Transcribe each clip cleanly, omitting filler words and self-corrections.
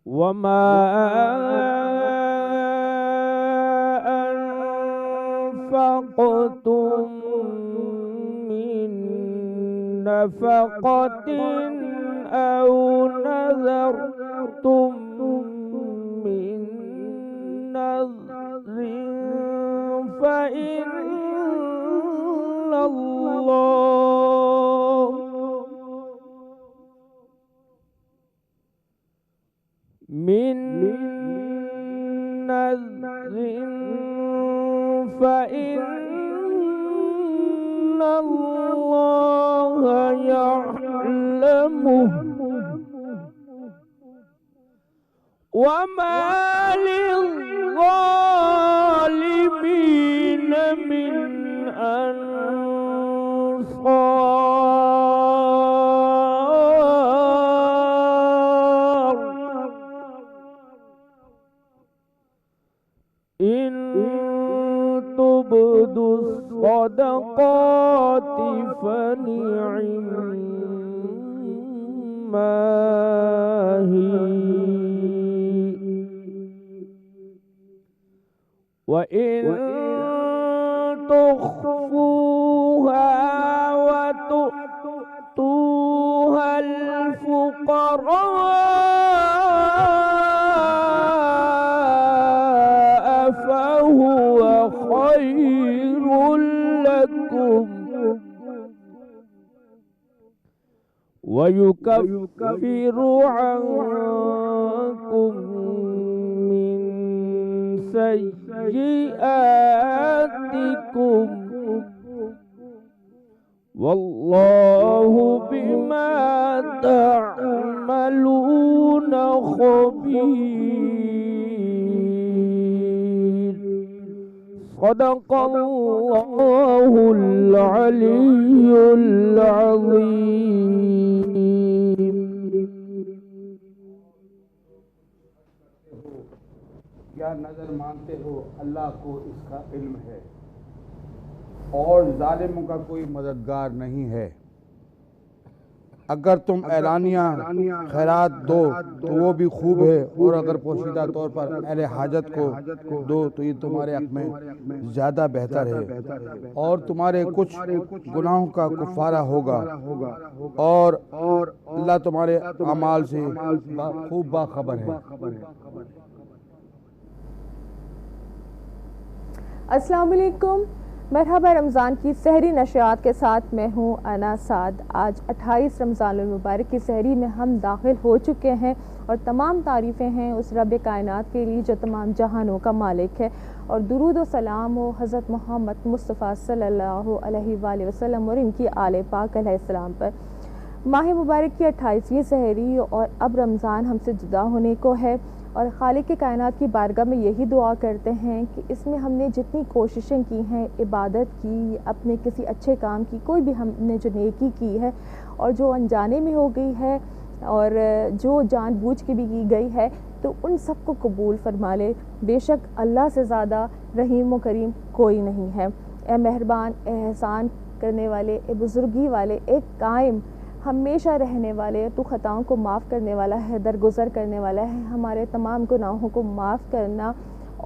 وما أنفقتم من نفقة أو نذرتم من نذر فإن الله من نذر فإن الله يعلمه وما للظالمين من أنصار إن تبدوا الصدقات فنعما هي وإن تخفوها وتؤتوها الفقراء فهو خير لكم ويكفر عنكم من سيئاتكم والله بما تعملون خبير صدق الله العلي العظيم. یا نظر مانتے ہو اللہ کو اس کا علم ہے اور ظالموں کا کوئی مددگار نہیں ہے. اگر تم اعلانیہ خیرات دو تو وہ بھی خوب ہے اور اگر پوشیدہ طور پر اہل حاجت کو دو تو یہ تمہارے حق میں زیادہ بہتر ہے اور تمہارے کچھ گناہوں کا کفارہ ہوگا اور اللہ تمہارے اعمال سے خوب باخبر ہے. السلام علیکم، مرحبا. رمضان کی سحری نشریات کے ساتھ میں ہوں انا سعد. آج 28 رمضان المبارک کی سحری میں ہم داخل ہو چکے ہیں اور تمام تعریفیں ہیں اس رب کائنات کے لیے جو تمام جہانوں کا مالک ہے، اور درود و سلام ہو حضرت محمد مصطفیٰ صلی اللہ علیہ وآلہ وسلم اور ان کی آل پاک علیہ السلام پر. ماہ مبارک کی 28ویں سحری اور اب رمضان ہم سے جدا ہونے کو ہے، اور خالق کے کائنات کی بارگاہ میں یہی دعا کرتے ہیں کہ اس میں ہم نے جتنی کوششیں کی ہیں، عبادت کی، اپنے کسی اچھے کام کی، کوئی بھی ہم نے جو نیکی کی ہے اور جو انجانے میں ہو گئی ہے اور جو جان بوجھ کے بھی کی گئی ہے، تو ان سب کو قبول فرما لے. بے شک اللہ سے زیادہ رحیم و کریم کوئی نہیں ہے. اے مہربان، اے احسان کرنے والے، اے بزرگی والے، اے قائم ہمیشہ رہنے والے، تو خطاؤں کو معاف کرنے والا ہے، درگزر کرنے والا ہے. ہمارے تمام گناہوں کو معاف کرنا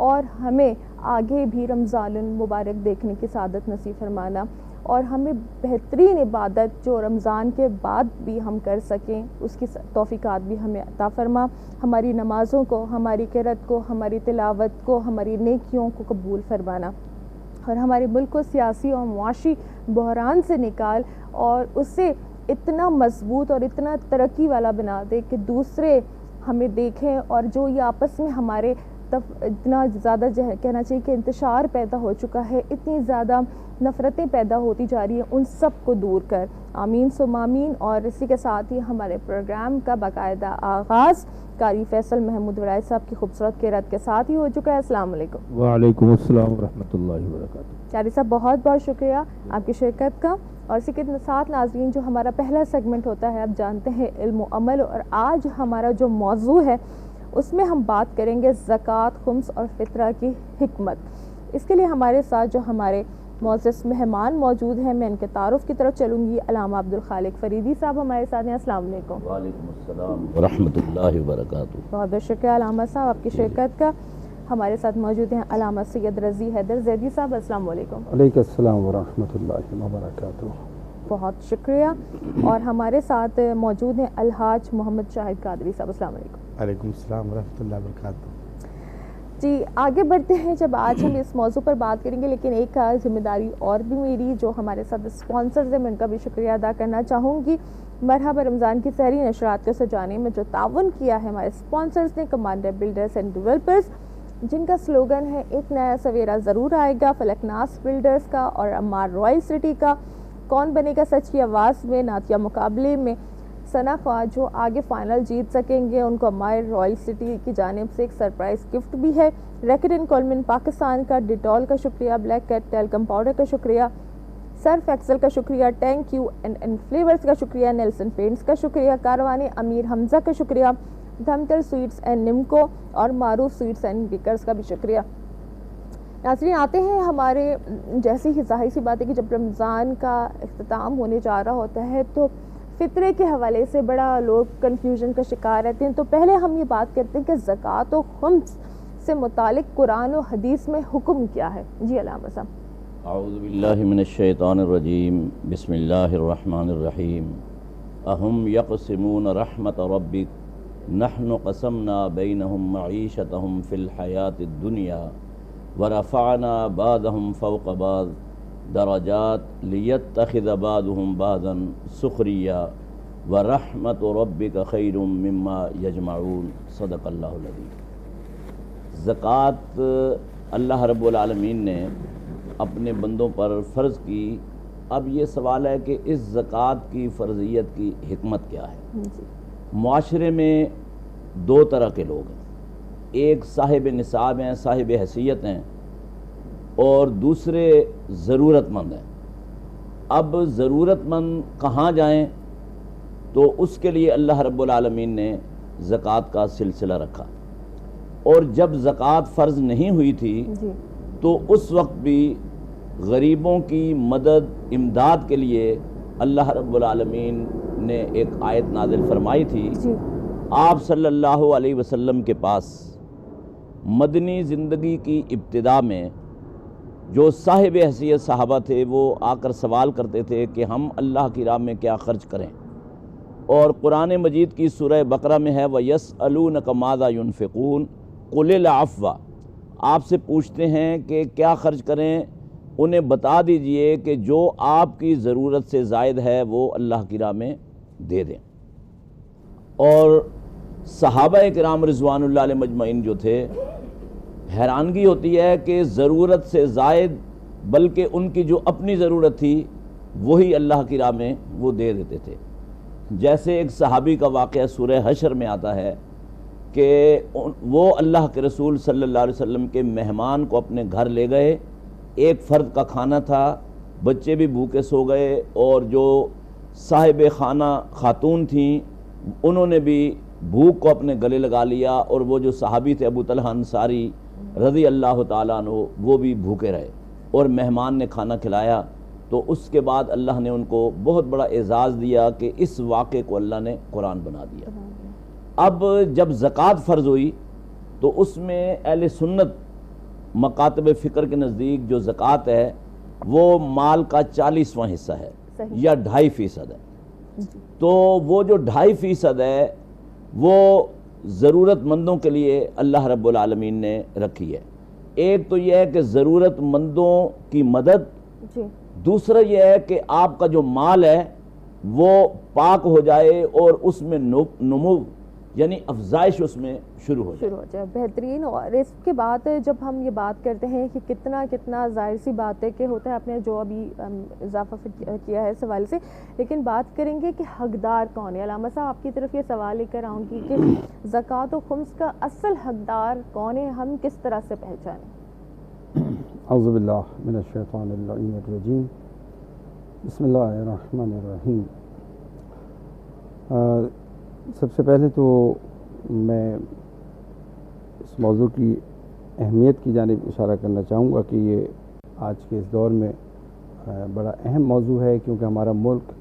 اور ہمیں آگے بھی رمضان المبارک دیکھنے کی سعادت نصیب فرمانا، اور ہمیں بہترین عبادت جو رمضان کے بعد بھی ہم کر سکیں اس کی توفیقات بھی ہمیں عطا فرما. ہماری نمازوں کو، ہماری قرات کو، ہماری تلاوت کو، ہماری نیکیوں کو قبول فرمانا، اور ہمارے ملک کو سیاسی اور معاشی بحران سے نکال اور اس سے اتنا مضبوط اور اتنا ترقی والا بنا دے کہ دوسرے ہمیں دیکھیں، اور جو یہ آپس میں ہمارے اتنا زیادہ کہنا چاہیے کہ انتشار پیدا ہو چکا ہے، اتنی زیادہ نفرتیں پیدا ہوتی جا رہی ہیں، ان سب کو دور کر. آمین ثم آمین. اور اسی کے ساتھ ہی ہمارے پروگرام کا باقاعدہ آغاز قاری فیصل محمود ولائد صاحب کی خوبصورت قرات کے ساتھ ہی ہو چکا ہے. السلام علیکم. وعلیکم السلام ورحمۃ اللہ وبرکاتہ. قاری صاحب بہت بہت شکریہ آپ کی شرکت کا. اور اسی کے ساتھ ناظرین، جو ہمارا پہلا سیگمنٹ ہوتا ہے آپ جانتے ہیں علم و عمل، اور آج ہمارا جو موضوع ہے اس میں ہم بات کریں گے زکوٰۃ، خمس اور فطرہ کی حکمت. اس کے لیے ہمارے ساتھ جو ہمارے معزز مہمان موجود ہیں، میں ان کے تعارف کی طرف چلوں گی۔ علامہ عبدالخالق فریدی صاحب ہمارے ساتھ ہیں، السلام علیکم۔ وعلیکم السلام ورحمۃ اللہ وبرکاتہ۔ بہت بہت شکریہ علامہ صاحب آپ کی شرکت کا۔ ہمارے ساتھ موجود ہیں علامہ سید رضی حیدر زیدی صاحب، السلام علیکم۔ علیکم السلام ورحمۃ اللہ وبرکاتہ۔ بہت شکریہ۔ اور ہمارے ساتھ موجود ہیں الحاج محمد شاہد قادری صاحب، السلام علیکم۔ وعلیکم السلام ورحمۃ اللہ وبرکاتہ۔ جی آگے بڑھتے ہیں، جب آج ہم اس موضوع پر بات کریں گے، لیکن ایک ذمہ داری اور بھی میری، جو ہمارے ساتھ اسپانسرز ہیں میں ان کا بھی شکریہ ادا کرنا چاہوں گی۔ مرحبا رمضان کی سحری نشرات کو سجانے میں جو تعاون کیا ہے ہمارے اسپانسرز نے، کمانڈر بلڈرز اینڈ ڈیولپرز، جن کا سلوگن ہے ایک نیا سویرا ضرور آئے گا، فلکناس بلڈرز کا اور عمار رائل سٹی کا، کون بنے گا سچ کی آواز میں نعتیہ مقابلے میں ثنا خواہ جو آگے فائنل جیت سکیں گے، ان کو عمار رائل سٹی کی جانب سے ایک سرپرائز گفٹ بھی ہے۔ ریکٹ اینڈ کولمن پاکستان کا، ڈیٹول کا شکریہ، بلیک کیٹ ٹیلکم پاؤڈر کا شکریہ، سرف ایکسل کا شکریہ، ٹینک یو اینڈ فلیورز کا شکریہ، نیلسن پینٹس کا شکریہ، کاروان امیر حمزہ کا شکریہ، دھمتل سویٹس اینڈ نمکو اور معروف سویٹس اینڈ بیکرز کا بھی شکریہ۔ ناظرین آتے ہیں ہمارے، جیسی ہی ظاہر سی بات ہے کہ جب رمضان کا اختتام ہونے جا رہا ہوتا ہے تو فطرے کے حوالے سے بڑا لوگ کنفیوژن کا شکار رہتے ہیں۔ تو پہلے ہم یہ بات کرتے ہیں کہ زکوٰۃ و خمس سے متعلق قرآن و حدیث میں حکم کیا ہے؟ جی علامہ صاحب۔ اعوذ باللہ من الشیطان الرجیم، بسم اللہ الرحمن الرحیم۔ اہم یقسمون رحمت ربک نحن قسمنا بینہم معیشتہم فی الحیاۃ الدنیا ورفعنا بعضهم فوق بعض درجات لیتخذ بعضهم بعضا سخریا ورحمت ربک خیر مما یجمعون، صدق اللہ العظیم۔ زکوٰۃ اللہ رب العالمین نے اپنے بندوں پر فرض کی۔ اب یہ سوال ہے کہ اس زکوٰۃ کی فرضیت کی حکمت کیا ہے؟ معاشرے میں دو طرح کے لوگ ہیں، ایک صاحب نصاب ہیں، صاحب حیثیت ہیں، اور دوسرے ضرورت مند ہیں۔ اب ضرورت مند کہاں جائیں؟ تو اس کے لیے اللہ رب العالمین نے زکوٰۃ کا سلسلہ رکھا، اور جب زکوٰۃ فرض نہیں ہوئی تھی تو اس وقت بھی غریبوں کی مدد امداد کے لیے اللہ رب العالمین نے ایک آیت نازل فرمائی تھی۔ آپ صلی اللہ علیہ وسلم کے پاس مدنی زندگی کی ابتدا میں جو صاحب حیثیت صحابہ تھے وہ آ کر سوال کرتے تھے کہ ہم اللہ کی راہ میں کیا خرچ کریں، اور قرآن مجید کی سورہ بقرہ میں ہے وَيَسْأَلُونَكَ مَاذَا يُنْفِقُونَ قُلِ الْعَفْوَ، آپ سے پوچھتے ہیں کہ کیا خرچ کریں، انہیں بتا دیجئے کہ جو آپ کی ضرورت سے زائد ہے وہ اللہ کی راہ میں دے دیں۔ اور صحابہ کرام رضوان اللہ علیہ مجمعین جو تھے، حیرانگی ہوتی ہے کہ ضرورت سے زائد بلکہ ان کی جو اپنی ضرورت تھی وہی اللہ کی راہ میں وہ دے دیتے تھے۔ جیسے ایک صحابی کا واقعہ سورہ حشر میں آتا ہے کہ وہ اللہ کے رسول صلی اللہ علیہ وسلم کے مہمان کو اپنے گھر لے گئے، ایک فرد کا کھانا تھا، بچے بھی بھوکے سو گئے، اور جو صاحب خانہ خاتون تھیں انہوں نے بھی بھوک کو اپنے گلے لگا لیا، اور وہ جو صحابی تھے ابو طلحہ انصاری رضی اللہ تعالیٰ عنہ وہ بھی بھوکے رہے، اور مہمان نے کھانا کھلایا۔ تو اس کے بعد اللہ نے ان کو بہت بڑا اعزاز دیا کہ اس واقعے کو اللہ نے قرآن بنا دیا۔ اب جب زکوٰۃ فرض ہوئی تو اس میں اہل سنت مکاتب فکر کے نزدیک جو زکوٰۃ ہے وہ مال کا 40واں حصہ ہے یا 2.5% ہے۔ تو وہ جو 2.5% ہے وہ ضرورت مندوں کے لیے اللہ رب العالمین نے رکھی ہے۔ ایک تو یہ ہے کہ ضرورت مندوں کی مدد، دوسرا یہ ہے کہ آپ کا جو مال ہے وہ پاک ہو جائے اور اس میں نمو یعنی افزائش اس میں شروع ہو جائے۔ بہترین۔ اور اس کے بعد جب ہم یہ بات کرتے ہیں کہ کتنا ظاہر سی بات ہے کہ ہوتا ہے، آپ نے جو ابھی اضافہ کیا ہے اس حوالے سے، لیکن بات کریں گے کہ حقدار کون ہے۔ علامہ صاحب آپ کی طرف یہ سوال لے کر آؤں گی کہ زکوٰۃ و خمس کا اصل حقدار کون ہے، ہم کس طرح سے پہچانیں؟ اعوذ باللہ من الشیطان اللعین الرجیم، بسم اللہ الرحمن الرحیم۔ سب سے پہلے تو میں اس موضوع کی اہمیت کی جانب اشارہ کرنا چاہوں گا کہ یہ آج کے اس دور میں بڑا اہم موضوع ہے، کیونکہ ہمارا ملک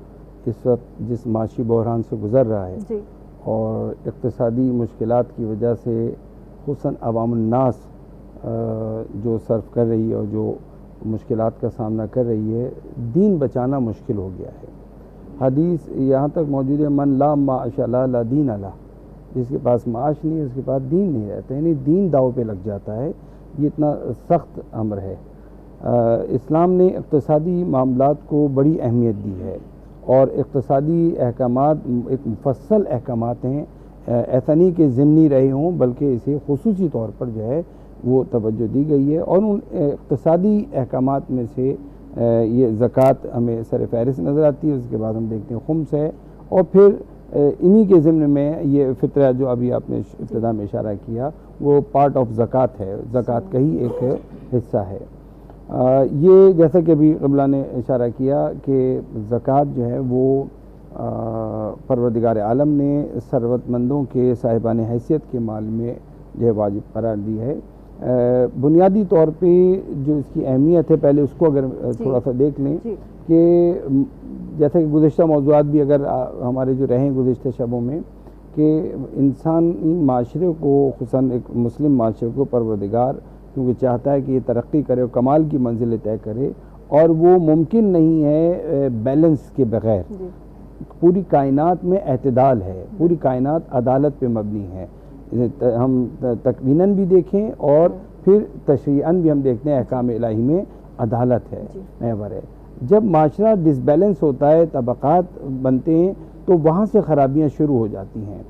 اس وقت جس معاشی بحران سے گزر رہا ہے جی اور اقتصادی مشکلات کی وجہ سے خصوصاً عوام الناس جو صرف کر رہی ہے اور جو مشکلات کا سامنا کر رہی ہے، دین بچانا مشکل ہو گیا ہے۔ حدیث یہاں تک موجود ہے، من لا معاش لا لا دین لا، جس کے پاس معاش نہیں ہے اس کے پاس دین نہیں رہتا، یعنی دین داؤ پہ لگ جاتا ہے۔ یہ اتنا سخت امر ہے۔ اسلام نے اقتصادی معاملات کو بڑی اہمیت دی ہے، اور اقتصادی احکامات ایک مفصل احکامات ہیں، ایسا نہیں کہ ضمنی رہے ہوں بلکہ اسے خصوصی طور پر جو ہے وہ توجہ دی گئی ہے۔ اور ان اقتصادی احکامات میں سے یہ زکوٰۃ ہمیں سر فہرست نظر آتی ہے، اس کے بعد ہم دیکھتے ہیں خمس ہے، اور پھر انہی کے ضمن میں یہ فطرہ جو ابھی آپ نے ابتدا میں اشارہ کیا وہ پارٹ آف زکوٰۃ ہے، زکوٰۃ کا ہی ایک حصہ ہے۔ یہ جیسا کہ ابھی قبلہ نے اشارہ کیا کہ زکوٰۃ جو ہے وہ پروردگار عالم نے ثروت مندوں کے صاحبان حیثیت کے مال میں جو ہے واجب قرار دی ہے۔ بنیادی طور پہ جو اس کی اہمیت ہے، پہلے اس کو اگر تھوڑا سا دیکھ لیں کہ جیسا کہ گزشتہ موضوعات بھی اگر ہمارے جو رہیں گزشتہ شبوں میں، کہ انسانی معاشرے کو خصوصاً ایک مسلم معاشرے کو پروردگار کیونکہ چاہتا ہے کہ یہ ترقی کرے اور کمال کی منزلیں طے کرے، اور وہ ممکن نہیں ہے بیلنس کے بغیر۔ پوری کائنات میں اعتدال ہے، پوری کائنات عدالت پہ مبنی ہے، ہم تکویناً بھی دیکھیں اور پھر تشریعاً بھی ہم دیکھتے ہیں، احکام الہی میں عدالت ہے، محور ہے۔ جب معاشرہ ڈس بیلنس ہوتا ہے، طبقات بنتے ہیں، تو وہاں سے خرابیاں شروع ہو جاتی ہیں۔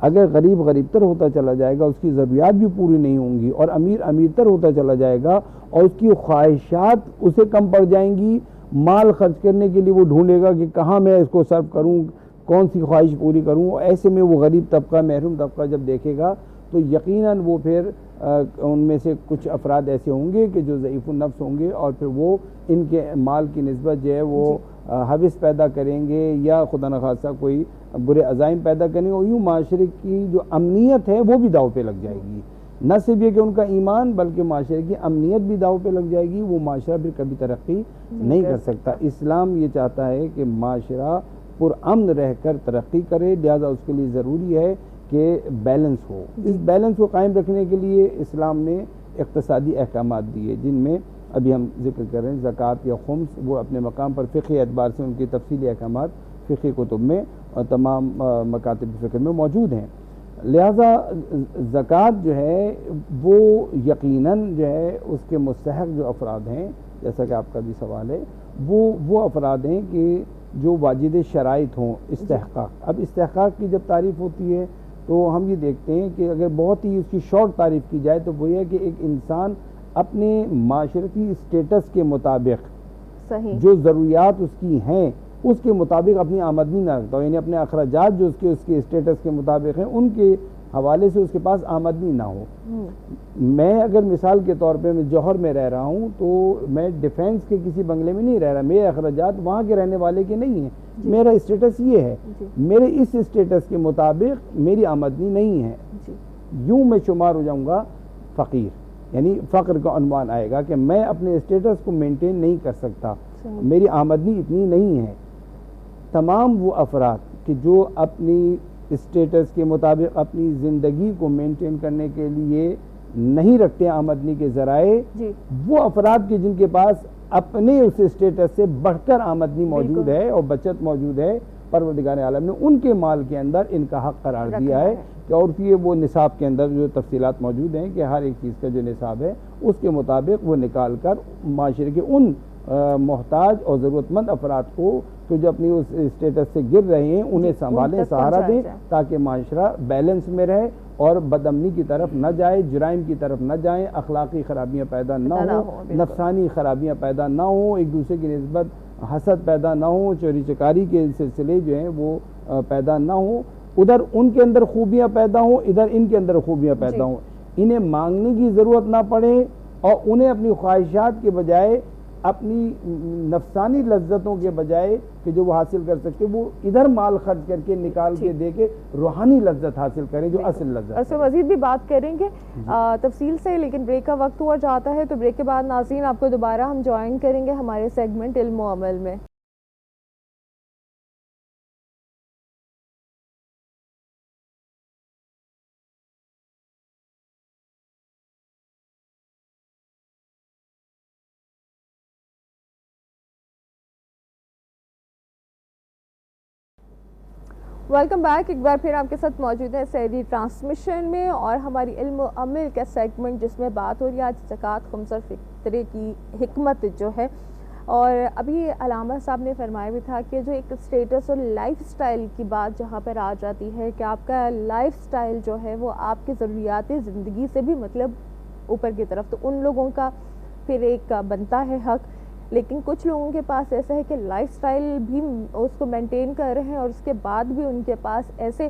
اگر غریب غریب تر ہوتا چلا جائے گا، اس کی ضروریات بھی پوری نہیں ہوں گی، اور امیر امیر تر ہوتا چلا جائے گا اور اس کی خواہشات اسے کم پڑ جائیں گی، مال خرچ کرنے کے لیے وہ ڈھونڈے گا کہ کہاں میں اس کو صرف کروں، کون سی خواہش پوری کروں۔ ایسے میں وہ غریب طبقہ، محروم طبقہ جب دیکھے گا تو یقیناً وہ پھر ان میں سے کچھ افراد ایسے ہوں گے کہ جو ضعیف النفس ہوں گے، اور پھر وہ ان کے مال کی نسبت جو ہے وہ حوث پیدا کریں گے، یا خدا نخواستہ کوئی برے عزائم پیدا کریں گے، اور یوں معاشرے کی جو امنیت ہے وہ بھی داؤ پہ لگ جائے گی۔ نہ صرف یہ کہ ان کا ایمان بلکہ معاشرے کی امنیت بھی داؤ پہ لگ جائے گی، وہ معاشرہ پھر کبھی ترقی نہیں کر سکتا۔ اسلام یہ چاہتا ہے کہ معاشرہ پرامن رہ کر ترقی کرے، لہذا اس کے لیے ضروری ہے کہ بیلنس ہو۔ اس بیلنس کو قائم رکھنے کے لیے اسلام نے اقتصادی احکامات دیے، جن میں ابھی ہم ذکر کر رہے ہیں زکوٰۃ یا خمس، وہ اپنے مقام پر فقہی اعتبار سے ان کی تفصیلی احکامات فقہی کتب میں اور تمام مکاتب فقہ میں موجود ہیں۔ لہذا زکوٰۃ جو ہے وہ یقیناً جو ہے اس کے مستحق جو افراد ہیں، جیسا کہ آپ کا بھی سوال ہے، وہ افراد ہیں کہ جو واجد شرائط ہوں، استحقاق۔ اب استحقاق کی جب تعریف ہوتی ہے تو ہم یہ دیکھتے ہیں کہ اگر بہت ہی اس کی شارٹ تعریف کی جائے تو وہ یہ ہے کہ ایک انسان اپنے معاشرتی اسٹیٹس کے مطابق جو ضروریات اس کی ہیں اس کے مطابق اپنی آمدنی نہ رکھتا ہو، یعنی اپنے اخراجات جو اس کے اسٹیٹس کے مطابق ہیں ان کے حوالے سے اس کے پاس آمدنی نہ ہو۔ میں اگر مثال کے طور پہ میں جوہر میں رہ رہا ہوں تو میں ڈیفینس کے کسی بنگلے میں نہیں رہ رہا، میرے اخراجات وہاں کے رہنے والے کے نہیں ہیں، میرا اسٹیٹس یہ ہے، میرے اس اسٹیٹس کے مطابق میری آمدنی نہیں ہے، یوں میں شمار ہو جاؤں گا فقیر، یعنی فقر کا عنوان آئے گا کہ میں اپنے اسٹیٹس کو مینٹین نہیں کر سکتا، میری آمدنی اتنی نہیں ہے۔ تمام وہ افراد کہ جو اپنی اسٹیٹس کے مطابق اپنی زندگی کو مینٹین کرنے کے لیے نہیں رکھتے آمدنی کے ذرائع، وہ افراد کے جن کے پاس اپنے اس اسٹیٹس سے بڑھ کر آمدنی موجود ہے اور بچت موجود ہے، پروردگار عالم نے ان کے مال کے اندر ان کا حق قرار دیا ہے کہ اور یہ وہ نصاب کے اندر جو تفصیلات موجود ہیں کہ ہر ایک چیز کا جو نصاب ہے اس کے مطابق وہ نکال کر معاشرے کے ان محتاج اور ضرورت مند افراد کو کہ جو اپنی اس اسٹیٹس سے گر رہے ہیں انہیں سنبھالیں، سہارا دیں، تاکہ معاشرہ بیلنس میں رہے اور بدامنی کی طرف نہ جائے، جرائم کی طرف نہ جائیں، اخلاقی خرابیاں پیدا نہ ہوں، نفسانی خرابیاں پیدا نہ ہوں، ایک دوسرے کی نسبت حسد پیدا نہ ہوں، چوری چکاری کے سلسلے جو ہیں وہ پیدا نہ ہوں، ادھر ان کے اندر خوبیاں پیدا ہوں، ادھر ان کے اندر خوبیاں پیدا ہوں، انہیں مانگنے کی ضرورت نہ پڑے اور انہیں اپنی خواہشات کے بجائے اپنی نفسانی لذتوں کے بجائے کہ جو وہ حاصل کر سکتے وہ ادھر مال خرچ کر کے نکال کے دے کے روحانی لذت حاصل کریں جو اصل لذت. اس سے مزید بھی بات کریں گے تفصیل سے، لیکن بریک کا وقت ہوا جاتا ہے، تو بریک کے بعد ناظرین آپ کو دوبارہ ہم جوائن کریں گے ہمارے سیگمنٹ علم و عمل میں. ویلکم بیک، ایک بار پھر آپ کے ساتھ موجود ہے سحری ٹرانسمیشن میں، اور ہماری علم و عمل کا سیگمنٹ جس میں بات ہو رہی ہے آج زکوٰۃ خمس الفطر کی حکمت جو ہے. اور ابھی علامہ صاحب نے فرمایا بھی تھا کہ جو ایک سٹیٹس اور لائف سٹائل کی بات جہاں پر آ جاتی ہے کہ آپ کا لائف سٹائل جو ہے وہ آپ کی ضروریات زندگی سے بھی مطلب اوپر کی طرف، تو ان لوگوں کا پھر ایک بنتا ہے حق. لیکن کچھ لوگوں کے پاس ایسا ہے کہ لائف سٹائل بھی اس کو مینٹین کر رہے ہیں اور اس کے بعد بھی ان کے پاس ایسے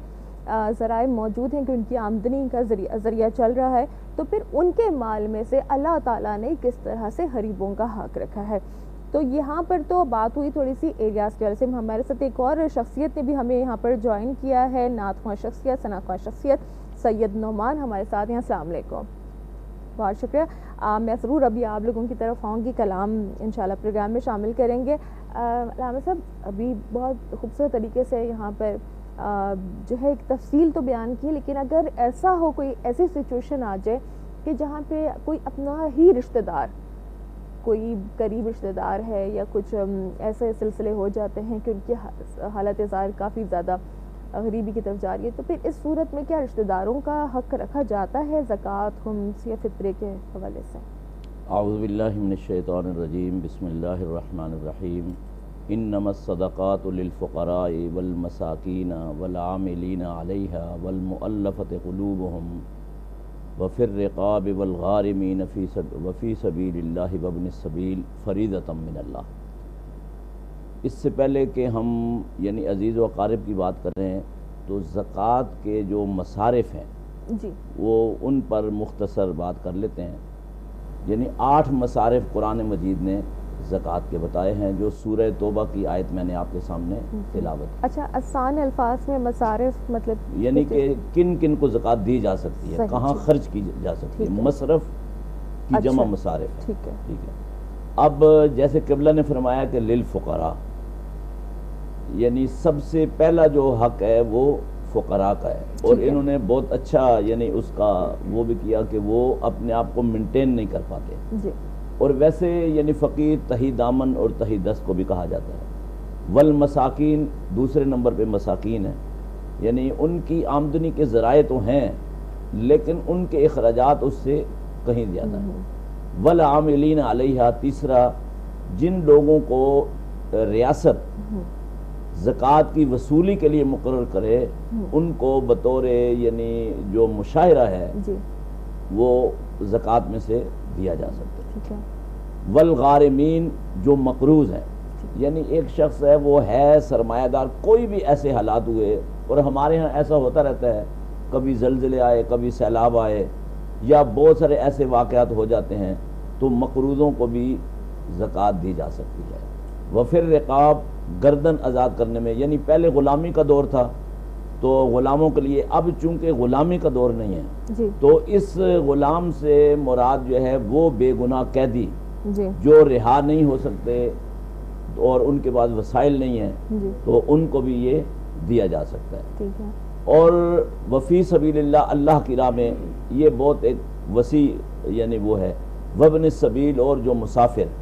ذرائع موجود ہیں کہ ان کی آمدنی کا ذریعہ چل رہا ہے، تو پھر ان کے مال میں سے اللہ تعالیٰ نے کس طرح سے غریبوں کا حق رکھا ہے. تو یہاں پر تو بات ہوئی تھوڑی سی ایریاز کے وجہ سے. ہمارے ساتھ ایک اور شخصیت نے بھی ہمیں یہاں پر جوائن کیا ہے، نعت خواں شخصیت، ثنا خواں شخصیت سید نعمان ہمارے ساتھ ہیں. السلام علیکم. بہت شکریہ. میں ضرور ابھی آپ لوگوں کی طرف آؤں گی، کلام انشاءاللہ پروگرام میں شامل کریں گے. علامہ صاحب ابھی بہت خوبصورت طریقے سے یہاں پر جو ہے ایک تفصیل تو بیان کی، لیکن اگر ایسا ہو کوئی ایسی سچویشن آ جائے کہ جہاں پہ کوئی اپنا ہی رشتہ دار، کوئی قریب رشتہ دار ہے یا کچھ ایسے سلسلے ہو جاتے ہیں کہ ان کی حالت ظاہر کافی زیادہ غریبی کی طرف جا رہی ہے، تو پھر اس صورت میں کیا رشتہ داروں کا حق رکھا جاتا ہے زکوٰۃ خمس یا فطرے کے حوالے سے؟ اعوذ باللہ من الشیطان الرجیم، بسم اللہ الرحمن الرحیم. انما الصدقات للفقراء والمساکین والعاملین علیہا والمؤلفۃ قلوبہم وفی الرقاب والغارمین وفی سبیل اللہ وابن السبیل فریضۃ من اللہ. اس سے پہلے کہ ہم یعنی عزیز و اقارب کی بات کر رہے ہیں تو زکوٰۃ کے جو مصارف ہیں جی وہ ان پر مختصر بات کر لیتے ہیں. یعنی 8 مصارف قرآن مجید نے زکوٰۃ کے بتائے ہیں، جو سورہ توبہ کی آیت میں نے آپ کے سامنے تلاوت. اچھا، آسان الفاظ میں مصارف مطلب یعنی کہ کن کن کو زکوٰۃ دی جا سکتی ہے، کہاں خرچ کی جا سکتی ہے، مصرف کی جمع مصارف. ٹھیک ہے. اب جیسے قبلہ نے فرمایا کہ للفقراء، یعنی سب سے پہلا جو حق ہے وہ فقراء کا ہے، اور انہوں نے بہت اچھا یعنی اس کا وہ بھی کیا کہ وہ اپنے آپ کو مینٹین نہیں کر پاتے جی. اور ویسے یعنی فقیر تہی دامن اور تہی دست کو بھی کہا جاتا ہے. والمساکین دوسرے نمبر پہ مساکین ہیں، یعنی ان کی آمدنی کے ذرائع تو ہیں لیکن ان کے اخراجات اس سے کہیں زیادہ ہیں. والعاملین علیہا تیسرا، جن لوگوں کو ریاست زکوٰۃ کی وصولی کے لیے مقرر کرے ان کو بطور یعنی جو مشاہرہ ہے وہ زکوٰۃ میں سے دیا جا سکتا ہے. والغارمین جو مقروض ہیں، یعنی ایک شخص ہے وہ ہے سرمایہ دار، کوئی بھی ایسے حالات ہوئے، اور ہمارے ہاں ایسا ہوتا رہتا ہے، کبھی زلزلے آئے، کبھی سیلاب آئے، یا بہت سارے ایسے واقعات ہو جاتے ہیں، تو مقروضوں کو بھی زکوٰۃ دی جا سکتی ہے. وفی الرقاب، گردن آزاد کرنے میں، یعنی پہلے غلامی کا دور تھا تو غلاموں کے لیے، اب چونکہ غلامی کا دور نہیں ہے تو اس غلام سے مراد جو ہے وہ بے گناہ قیدی جو رہا نہیں ہو سکتے اور ان کے پاس وسائل نہیں ہیں تو ان کو بھی یہ دیا جا سکتا ہے. اور وفی سبیل اللہ، اللہ کی راہ میں، یہ بہت ایک وسیع یعنی وہ ہے. وابن السبیل، اور جو مسافر،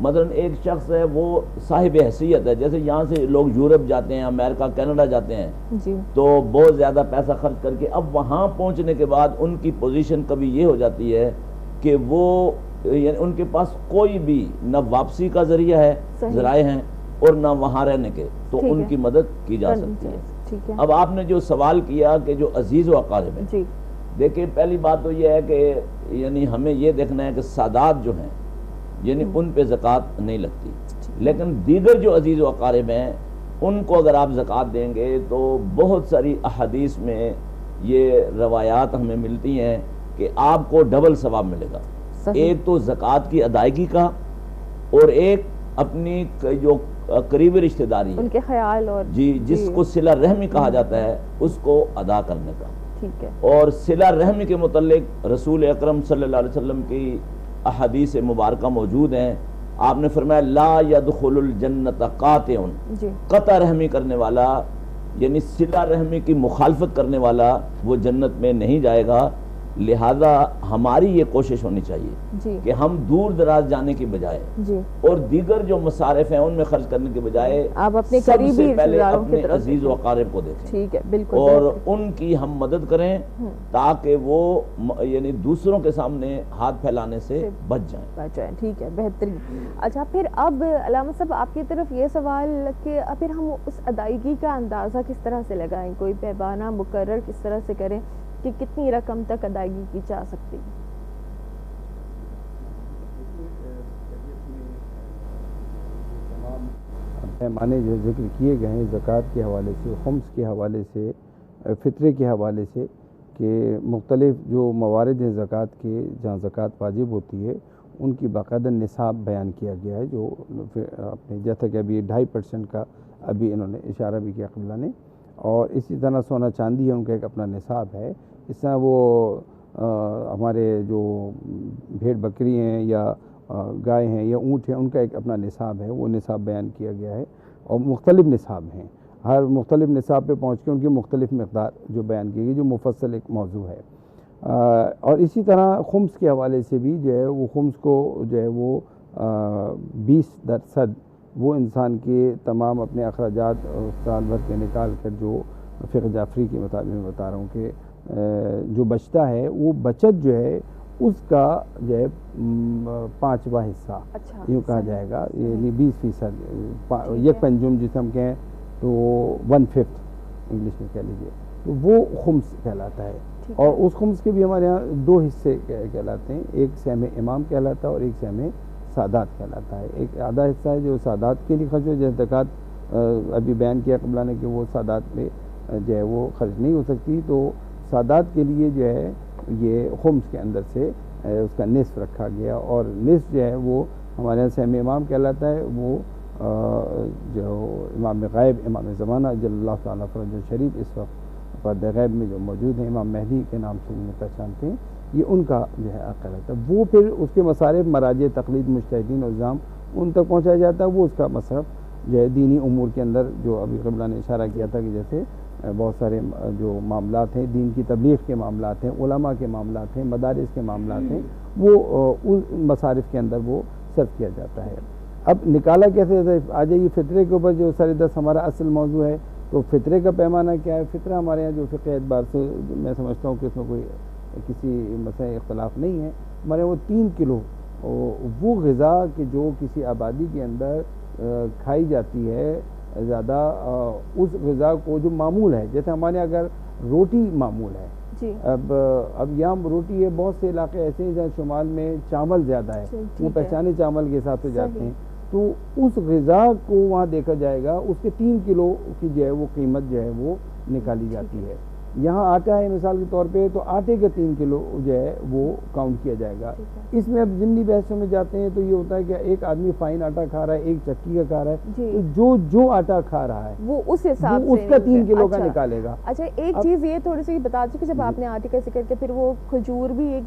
مثلا ایک شخص ہے وہ صاحب حیثیت ہے، جیسے یہاں سے لوگ یورپ جاتے ہیں، امریکہ کینیڈا جاتے ہیں تو بہت زیادہ پیسہ خرچ کر کے اب وہاں پہنچنے کے بعد ان کی پوزیشن کبھی یہ ہو جاتی ہے کہ وہ یعنی ان کے پاس کوئی بھی نہ واپسی کا ذریعہ ہے، ذرائع ہیں، اور نہ وہاں رہنے کے، تو ان کی مدد کی جا سکتی ہے. اب آپ نے جو سوال کیا کہ جو عزیز و اقارب ہیں، دیکھیں پہلی بات تو یہ ہے کہ یعنی ہمیں یہ دیکھنا ہے کہ سادات جو ہیں یعنی ان پہ زکوٰۃ نہیں لگتی، لیکن دیگر جو عزیز و اقارب ہیں ان کو اگر آپ زکوٰۃ دیں گے تو بہت ساری احادیث میں یہ روایات ہمیں ملتی ہیں کہ آپ کو ڈبل ثواب ملے گا. ایک تو زکوٰۃ کی ادائیگی کا، اور ایک اپنی جو قریبی رشتہ داری ہے ان کے خیال اور جس کو صلہ رحمی کہا جاتا ہے اس کو ادا کرنے کا. ٹھیک ہے. اور صلہ رحمی کے متعلق رسول اکرم صلی اللہ علیہ وسلم کی احادیث مبارکہ موجود ہیں. آپ نے فرمایا لا يدخل الجنت قاطع، قطع رحمی کرنے والا یعنی صلہ رحمی کی مخالفت کرنے والا وہ جنت میں نہیں جائے گا. لہذا ہماری یہ کوشش ہونی چاہیے کہ ہم دور دراز جانے کی بجائے اور دیگر جو مصارف ہیں ان میں خرچ کرنے کے بجائے سب سے پہلے اپنے عزیز و اقارب کو دیکھیں اور ان کی ہم مدد کریں تاکہ وہ یعنی دوسروں کے سامنے ہاتھ پھیلانے سے بچ جائیں. ٹھیک ہے، بہترین. اچھا پھر اب علامہ صاحب آپ کی طرف یہ سوال کہ پھر ہم اس ادائیگی کا اندازہ کس طرح سے لگائیں، کوئی پیمانہ مقرر کس طرح سے کریں کہ کتنی رقم تک ادائیگی کی جا سکتی ہے؟ تمام پیمانے جو ذکر کیے گئے ہیں زکوٰۃ کے حوالے سے، خمس کے حوالے سے، فطرے کے حوالے سے، کہ مختلف جو موارد ہیں زکوٰۃ کے جہاں زکوٰۃ واجب ہوتی ہے ان کی باقاعدہ نصاب بیان کیا گیا ہے، جو اپنے جیسا کہ ابھی 2.5% کا ابھی انہوں نے اشارہ بھی کیا قبلہ نے. اور اسی طرح سونا چاندی ہے ان کا ایک اپنا نصاب ہے. اس طرح وہ ہمارے جو بھیڑ بکری ہیں یا گائے ہیں یا اونٹ ہیں ان کا ایک اپنا نصاب ہے، وہ نصاب بیان کیا گیا ہے. اور مختلف نصاب ہیں، ہر مختلف نصاب پہ پہنچ کے ان کی مختلف مقدار جو بیان کی گئی جو مفصل ایک موضوع ہے. اور اسی طرح خمس کے حوالے سے بھی جو ہے وہ خمس کو جو ہے وہ 20% وہ انسان کے تمام اپنے اخراجات سال بھر کے نکال کر جو فقہ جعفری کے مطابق میں بتا رہا ہوں کہ جو بچتا ہے وہ بچت جو ہے اس کا جو ہے 5واں حصہ یوں کہا جائے گا، یعنی 20%، یک پنجم جسے ہم کہیں تو 1/5 انگلش میں کہہ لیجیے، تو وہ خمس کہلاتا ہے. اور اس خمس کے بھی ہمارے یہاں 2 حصے کہلاتے ہیں، ایک سہم امام کہلاتا ہے اور ایک سہم سادات کہلاتا ہے. ایک آدھا حصہ ہے جو سادات کے لیے خرچ ہو، جیسے زکوٰۃ ابھی بیان کیا قبلہ نے کہ وہ سادات میں جو ہے وہ خرچ نہیں ہو سکتی، تو سادات کے لیے جو ہے یہ خمس کے اندر سے اس کا نصف رکھا گیا. اور نصف جو ہے وہ ہمارے یہاں سہم امام کہلاتا ہے، وہ جو امام غیب امام زمانہ جل اللہ تعالیٰ فرج شریف اس وقت پردہ غیب میں جو موجود ہیں، امام مہدی کے نام سے انہیں پہچانتے ہیں، یہ ان کا جو ہے عقیدہ رہتا ہے. وہ پھر اس کے مصارف مراجع تقلید مجتہدین اور الزام ان تک پہنچایا جاتا ہے. وہ اس کا مصرف جو ہے دینی امور کے اندر جو ابھی قبلہ نے اشارہ کیا تھا کہ جیسے بہت سارے جو معاملات ہیں دین کی تبلیغ کے معاملات ہیں، علماء کے معاملات ہیں، مدارس کے معاملات ہیں، وہ ان مصارف کے اندر وہ صرف کیا جاتا ہے. اب نکالا کیسے؟ آ جائیے فطرے کے اوپر جو 10.5 ہمارا اصل موضوع ہے. تو فطرے کا پیمانہ کیا ہے؟ فطرہ ہمارے یہاں جو فقہ اعتبار سے میں سمجھتا ہوں کہ اس میں کوئی کسی مسئلہ اختلاف نہیں ہے، ہمارے یہاں وہ 3 کلو وہ غذا کہ جو کسی آبادی کے اندر کھائی جاتی ہے زیادہ، اس غذا کو جو معمول ہے، جیسے ہمارے یہاں اگر روٹی معمول ہے، اب یہاں روٹی ہے، بہت سے علاقے ایسے ہیں جہاں شمال میں چاول زیادہ ہے، وہ پہچانے چاول کے حساب سے جاتے ہیں، تو اس غذا کو وہاں دیکھا جائے گا، اس کے 3 کلو کی جو ہے وہ قیمت جو ہے وہ نکالی جاتی ہے. یہاں آٹا ہے مثال کے طور پہ، تو آٹے کے 3 کلو جو ہے وہ کاؤنٹ کیا جائے گا. اس میں اب ضمنی بحثوں میں جاتے ہیں تو یہ ہوتا ہے کہ ایک آدمی فائن آٹا کھا رہا ہے، ایک چکی کا کھا رہا ہے، تو جو آٹا کھا رہا ہے وہ اس حساب سے اس کا 3 کلو کا نکالے گا. اچھا ایک چیز یہ تھوڑی سی بتا دیں کہ جب آپ نے آٹے کا ذکر کیا پھر وہ کھجور بھی ایک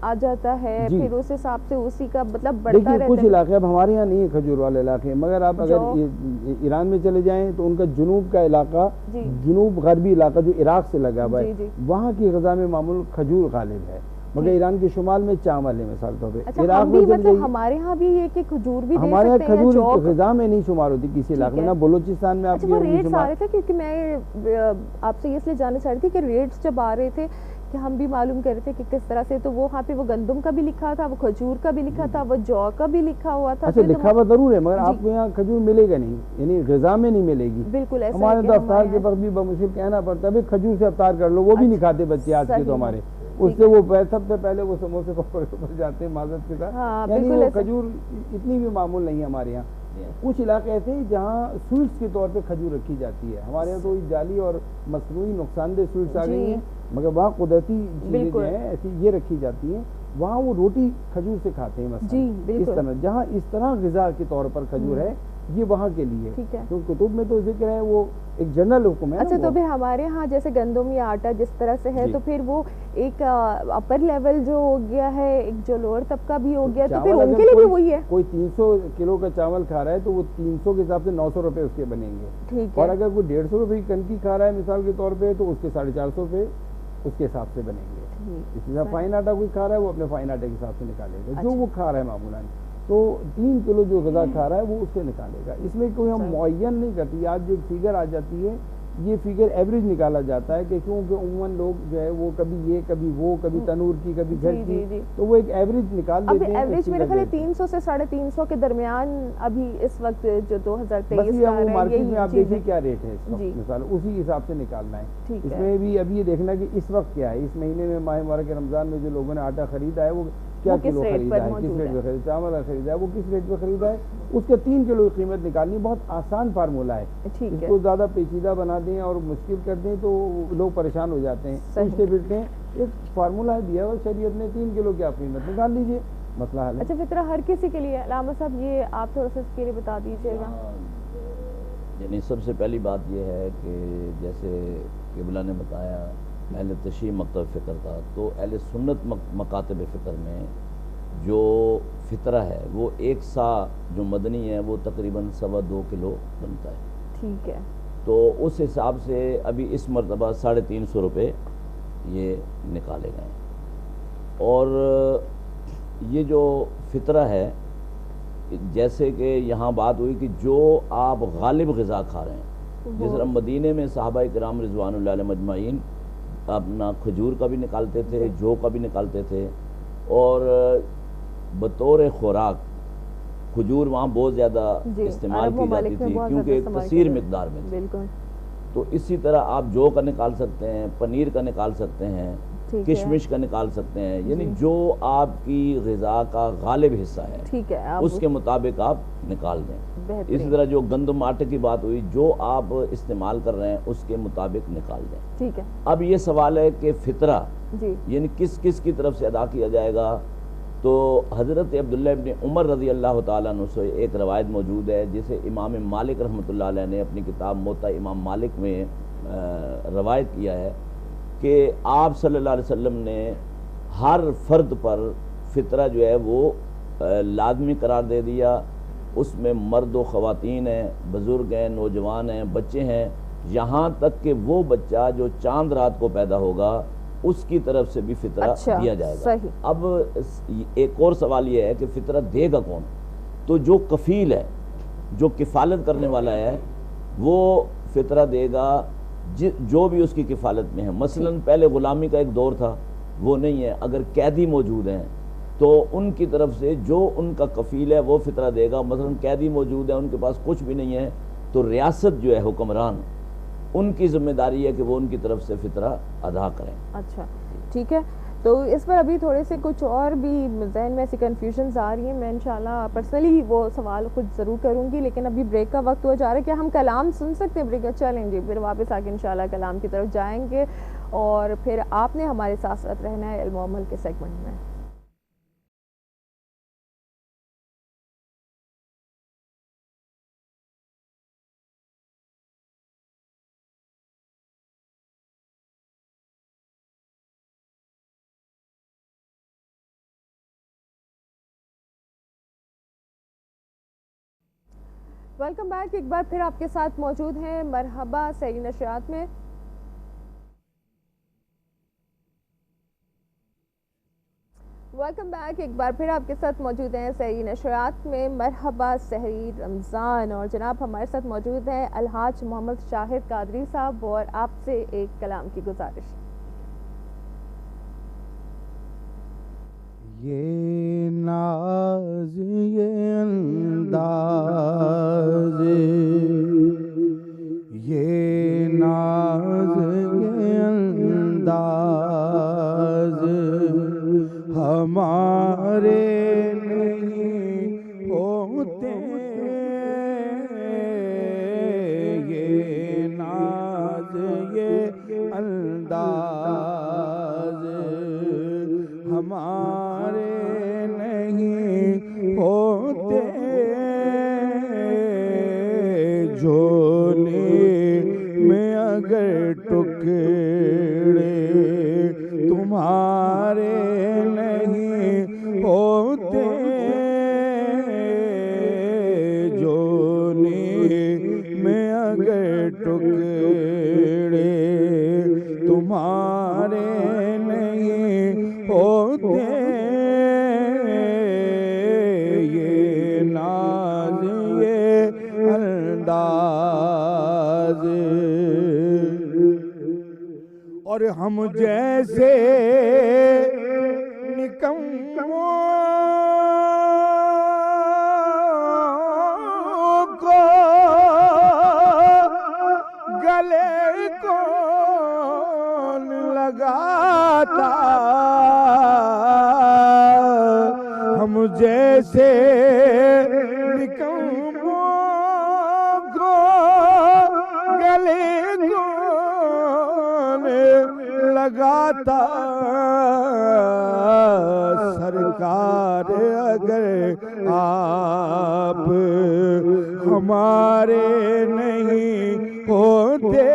آ جاتا ہے، پھر اس حساب سے اسی کا مطلب بڑھتا رہتا ہے. کچھ علاقے اب ہمارے یہاں نہیں ہے کھجور والے علاقے، مگر آپ اگر ایران میں چلے جائیں تو ان کا جنوب کا علاقہ، جنوب غربی علاقہ جو عراق سے لگا ہوا ہے، وہاں کی غذا میں معمول کھجور غالب ہے، مگر ایران کے شمال میں چاول ہے مثال طور پہ. عراق میں مطلب ہمارے ہاں بھی یہ کہ کھجور بھی ہمارے یہاں کھجور غذا میں نہیں شمار ہوتی کسی علاقے میں، نہ بلوچستان میں. آپ وہ ریٹس آ رہے تھے کیونکہ میں آپ سے اس لیے جاننا چاہ رہی تھی کہ ریٹس جب آ رہے تھے کہ ہم بھی معلوم کر رہے تھے کہ کس طرح سے، تو وہ وہاں پہ وہ گندم کا بھی لکھا تھا، وہ کھجور کا بھی لکھا تھا، وہ جو کا بھی لکھا ہوا تھا. اچھا لکھا ہوا ضرور ہے مگر آپ کو یہاں کھجور ملے گا نہیں، یعنی غذا میں نہیں ملے گی. بالکل ایسا ہمارے تو افطار کے وقت بھی بمشکل کہنا پڑتا ہے کھجور سے افطار کر لو، وہ بھی نہیں کھاتے بچے آج کے تو ہمارے. اس سے وہ سب سے پہلے وہ سموسے پکوڑے پر جاتے ہیں معذرت کے ساتھ، یعنی وہ کھجور اتنی بھی معمول نہیں ہے ہمارے یہاں. کچھ علاقے ایسے ہیں جہاں سویٹس کے طور پہ کھجور رکھی جاتی ہے، ہمارے یہاں تو جعلی اور مصنوعی نقصان دہ سویٹس آ گئی ہیں، مگر وہاں قدرتی چیزیں جو ہیں ایسی یہ رکھی جاتی ہیں. وہاں وہ روٹی کھجور سے کھاتے ہیں مثلا. جی اس طرح جہاں اس طرح غذا کے طور پر کھجور ہے یہ وہاں کے لیے. تو کتب میں تو ذکر ہے وہ ایک جنرل حکم ہے. اچھا تو بھی ہمارے ہاں جیسے گندم یا آٹا جس طرح سے ہے تو پھر وہ ایک اپر لیول جو ہو گیا ہے, ایک جو لوور طبقہ بھی ہو گیا, تو پھر ان کے لیے بھی وہی ہے. کوئی 300 کلو کا چاول کھا رہا ہے تو وہ 300 کے حساب سے 900 روپے اس کے بنیں گے. اور اگر کوئی 150 روپے کی کنکی کھا رہا ہے مثال کے طور پہ تو اس کے 450 روپے اس کے حساب سے بنیں گے. اسی طرح فائن آٹا کوئی کھا رہا ہے وہ اپنے فائن آٹے کے حساب سے نکالے گا جو وہ کھا رہا ہے معمولاً. تو 3 کلو جو غذا کھا رہا ہے وہ اس سے نکالے گا. اس میں کوئی ہم معین نہیں کرتی. آج جو ایک فگر آ جاتی ہے یہ فگر ایوریج نکالا جاتا ہے کہ کیونکہ عموماً لوگ جو ہے وہ کبھی یہ کبھی وہ کبھی تنور کی کبھی گھر کی, تو وہ ایک ایوریج نکال دیتے ہیں. ایوریج میرے خیال 300 سے 350 کے درمیان ابھی اس وقت جو 2023 کا ہے مارکیٹ میں آپ دیکھیے کیا ریٹ ہے اس وقت مثال اسی حساب سے نکالنا ہے. اس میں بھی ابھی یہ دیکھنا کہ اس وقت کیا ہے, اس مہینے میں ماہ مبارک رمضان میں جو لوگوں نے آٹا خریدا ہے وہ کیا کلو خریدا ہے, کس ریٹ پہ خریدا, چاول خریدا ہے وہ کس ریٹ پہ خریدا ہے, اس کے 3 کلو کی قیمت نکالنی. بہت آسان فارمولہ ہے. اس کو زیادہ پیچیدہ بنا دیں اور مشکل کر دیں تو لوگ پریشان ہو جاتے ہیں, پوچھتے پھرتے ہیں. ایک فارمولہ دیا ہوا شریعت نے 3 کلو کی آپ قیمت نکال لیجیے, مسئلہ حل ہے. اچھا فطرہ ہر کسی کے لیے علامہ صاحب یہ آپ تھوڑا سا اس کے لیے بتا دیجیے گا. یعنی سب سے پہلی بات یہ ہے کہ جیسے قبلہ نے بتایا اہل تشیع مکتب فطر تھا, تو اہل سنت مکاتب فطر میں جو فطرہ ہے وہ ایک سا جو مدنی ہے وہ تقریباً 2.25 کلو بنتا ہے. ٹھیک ہے. تو اس حساب سے ابھی اس مرتبہ 350 روپے یہ نکالے گئے ہیں. اور یہ جو فطرہ ہے جیسے کہ یہاں بات ہوئی کہ جو آپ غالب غذا کھا رہے ہیں, جس طرح مدینے میں صحابہ کرام رضوان اللہ علیہ مجمعین اپنا کھجور کا بھی نکالتے تھے, جو کا بھی نکالتے تھے, اور بطور خوراک کھجور وہاں بہت زیادہ استعمال کی جاتی تھی کیونکہ ایک کثیر مقدار میں تھی. تو اسی طرح آپ جو کا نکال سکتے ہیں, پنیر کا نکال سکتے ہیں, کشمش کا نکال سکتے ہیں, یعنی جو آپ کی غذا کا غالب حصہ ہے اس کے مطابق آپ نکال دیں. اسی طرح جو گندم آٹے کی بات ہوئی, جو آپ استعمال کر رہے ہیں اس کے مطابق نکال دیں. ٹھیک ہے. اب یہ سوال ہے کہ فطرہ یعنی کس کس کی طرف سے ادا کیا جائے گا. تو حضرت عبداللہ ابن عمر رضی اللہ تعالیٰ عنہ سے ایک روایت موجود ہے جسے امام مالک رحمۃ اللہ علیہ نے اپنی کتاب موطا امام مالک میں روایت کیا ہے کہ آپ صلی اللہ علیہ وسلم نے ہر فرد پر فطرہ جو ہے وہ لازمی قرار دے دیا. اس میں مرد و خواتین ہیں, بزرگ ہیں, نوجوان ہیں, بچے ہیں, یہاں تک کہ وہ بچہ جو چاند رات کو پیدا ہوگا اس کی طرف سے بھی فطرہ دیا جائے گا. اب ایک اور سوال یہ ہے کہ فطرہ دے گا کون. تو جو کفیل ہے, جو کفالت کرنے والا ہے, وہ فطرہ دے گا جو بھی اس کی کفالت میں ہے. مثلا پہلے غلامی کا ایک دور تھا, وہ نہیں ہے. اگر قیدی موجود ہیں تو ان کی طرف سے جو ان کا کفیل ہے وہ فطرہ دے گا. مثلا قیدی موجود ہے, ان کے پاس کچھ بھی نہیں ہے, تو ریاست جو ہے حکمران ان کی ذمہ داری ہے کہ وہ ان کی طرف سے فطرہ ادا کریں. اچھا ٹھیک ہے. تو اس پر ابھی تھوڑے سے کچھ اور بھی ذہن میں ایسی کنفیوژنز آ رہی ہیں, میں انشاءاللہ پرسنلی وہ سوال خود ضرور کروں گی, لیکن ابھی بریک کا وقت ہو جا رہا ہے. کیا ہم کلام سن سکتے ہیں بریک؟ چلیں گے پھر واپس آ کے انشاءاللہ کلام کی طرف جائیں گے, اور پھر آپ نے ہمارے ساتھ ساتھ رہنا ہے علم و عمل کے سیگمنٹ میں. Welcome back. ایک بار پھر آپ کے ساتھ موجود ہیں مرحبا سحری نشریات میں. Welcome back. ایک بار پھر آپ کے ساتھ موجود ہیں سحری نشریات میں مرحبا سحری رمضان, اور جناب ہمارے ساتھ موجود ہیں الحاج محمد شاہد قادری صاحب, اور آپ سے ایک کلام کی گزارش. یہ ناز یہ انداز, یہ ناز یہ انداز ہمارے نہیں ہوتے, یہ ناز یہ انداز ہمارے ٹکڑے تمہارے نہیں ہوتے، یہ ناز یہ انداز، اور ہم جیسے نکموں کو گلے کون لگاتا، ہم جیسے نکموں کو گلے کون لگاتا، سرکار اگر آپ ہمارے نہیں ہوتے،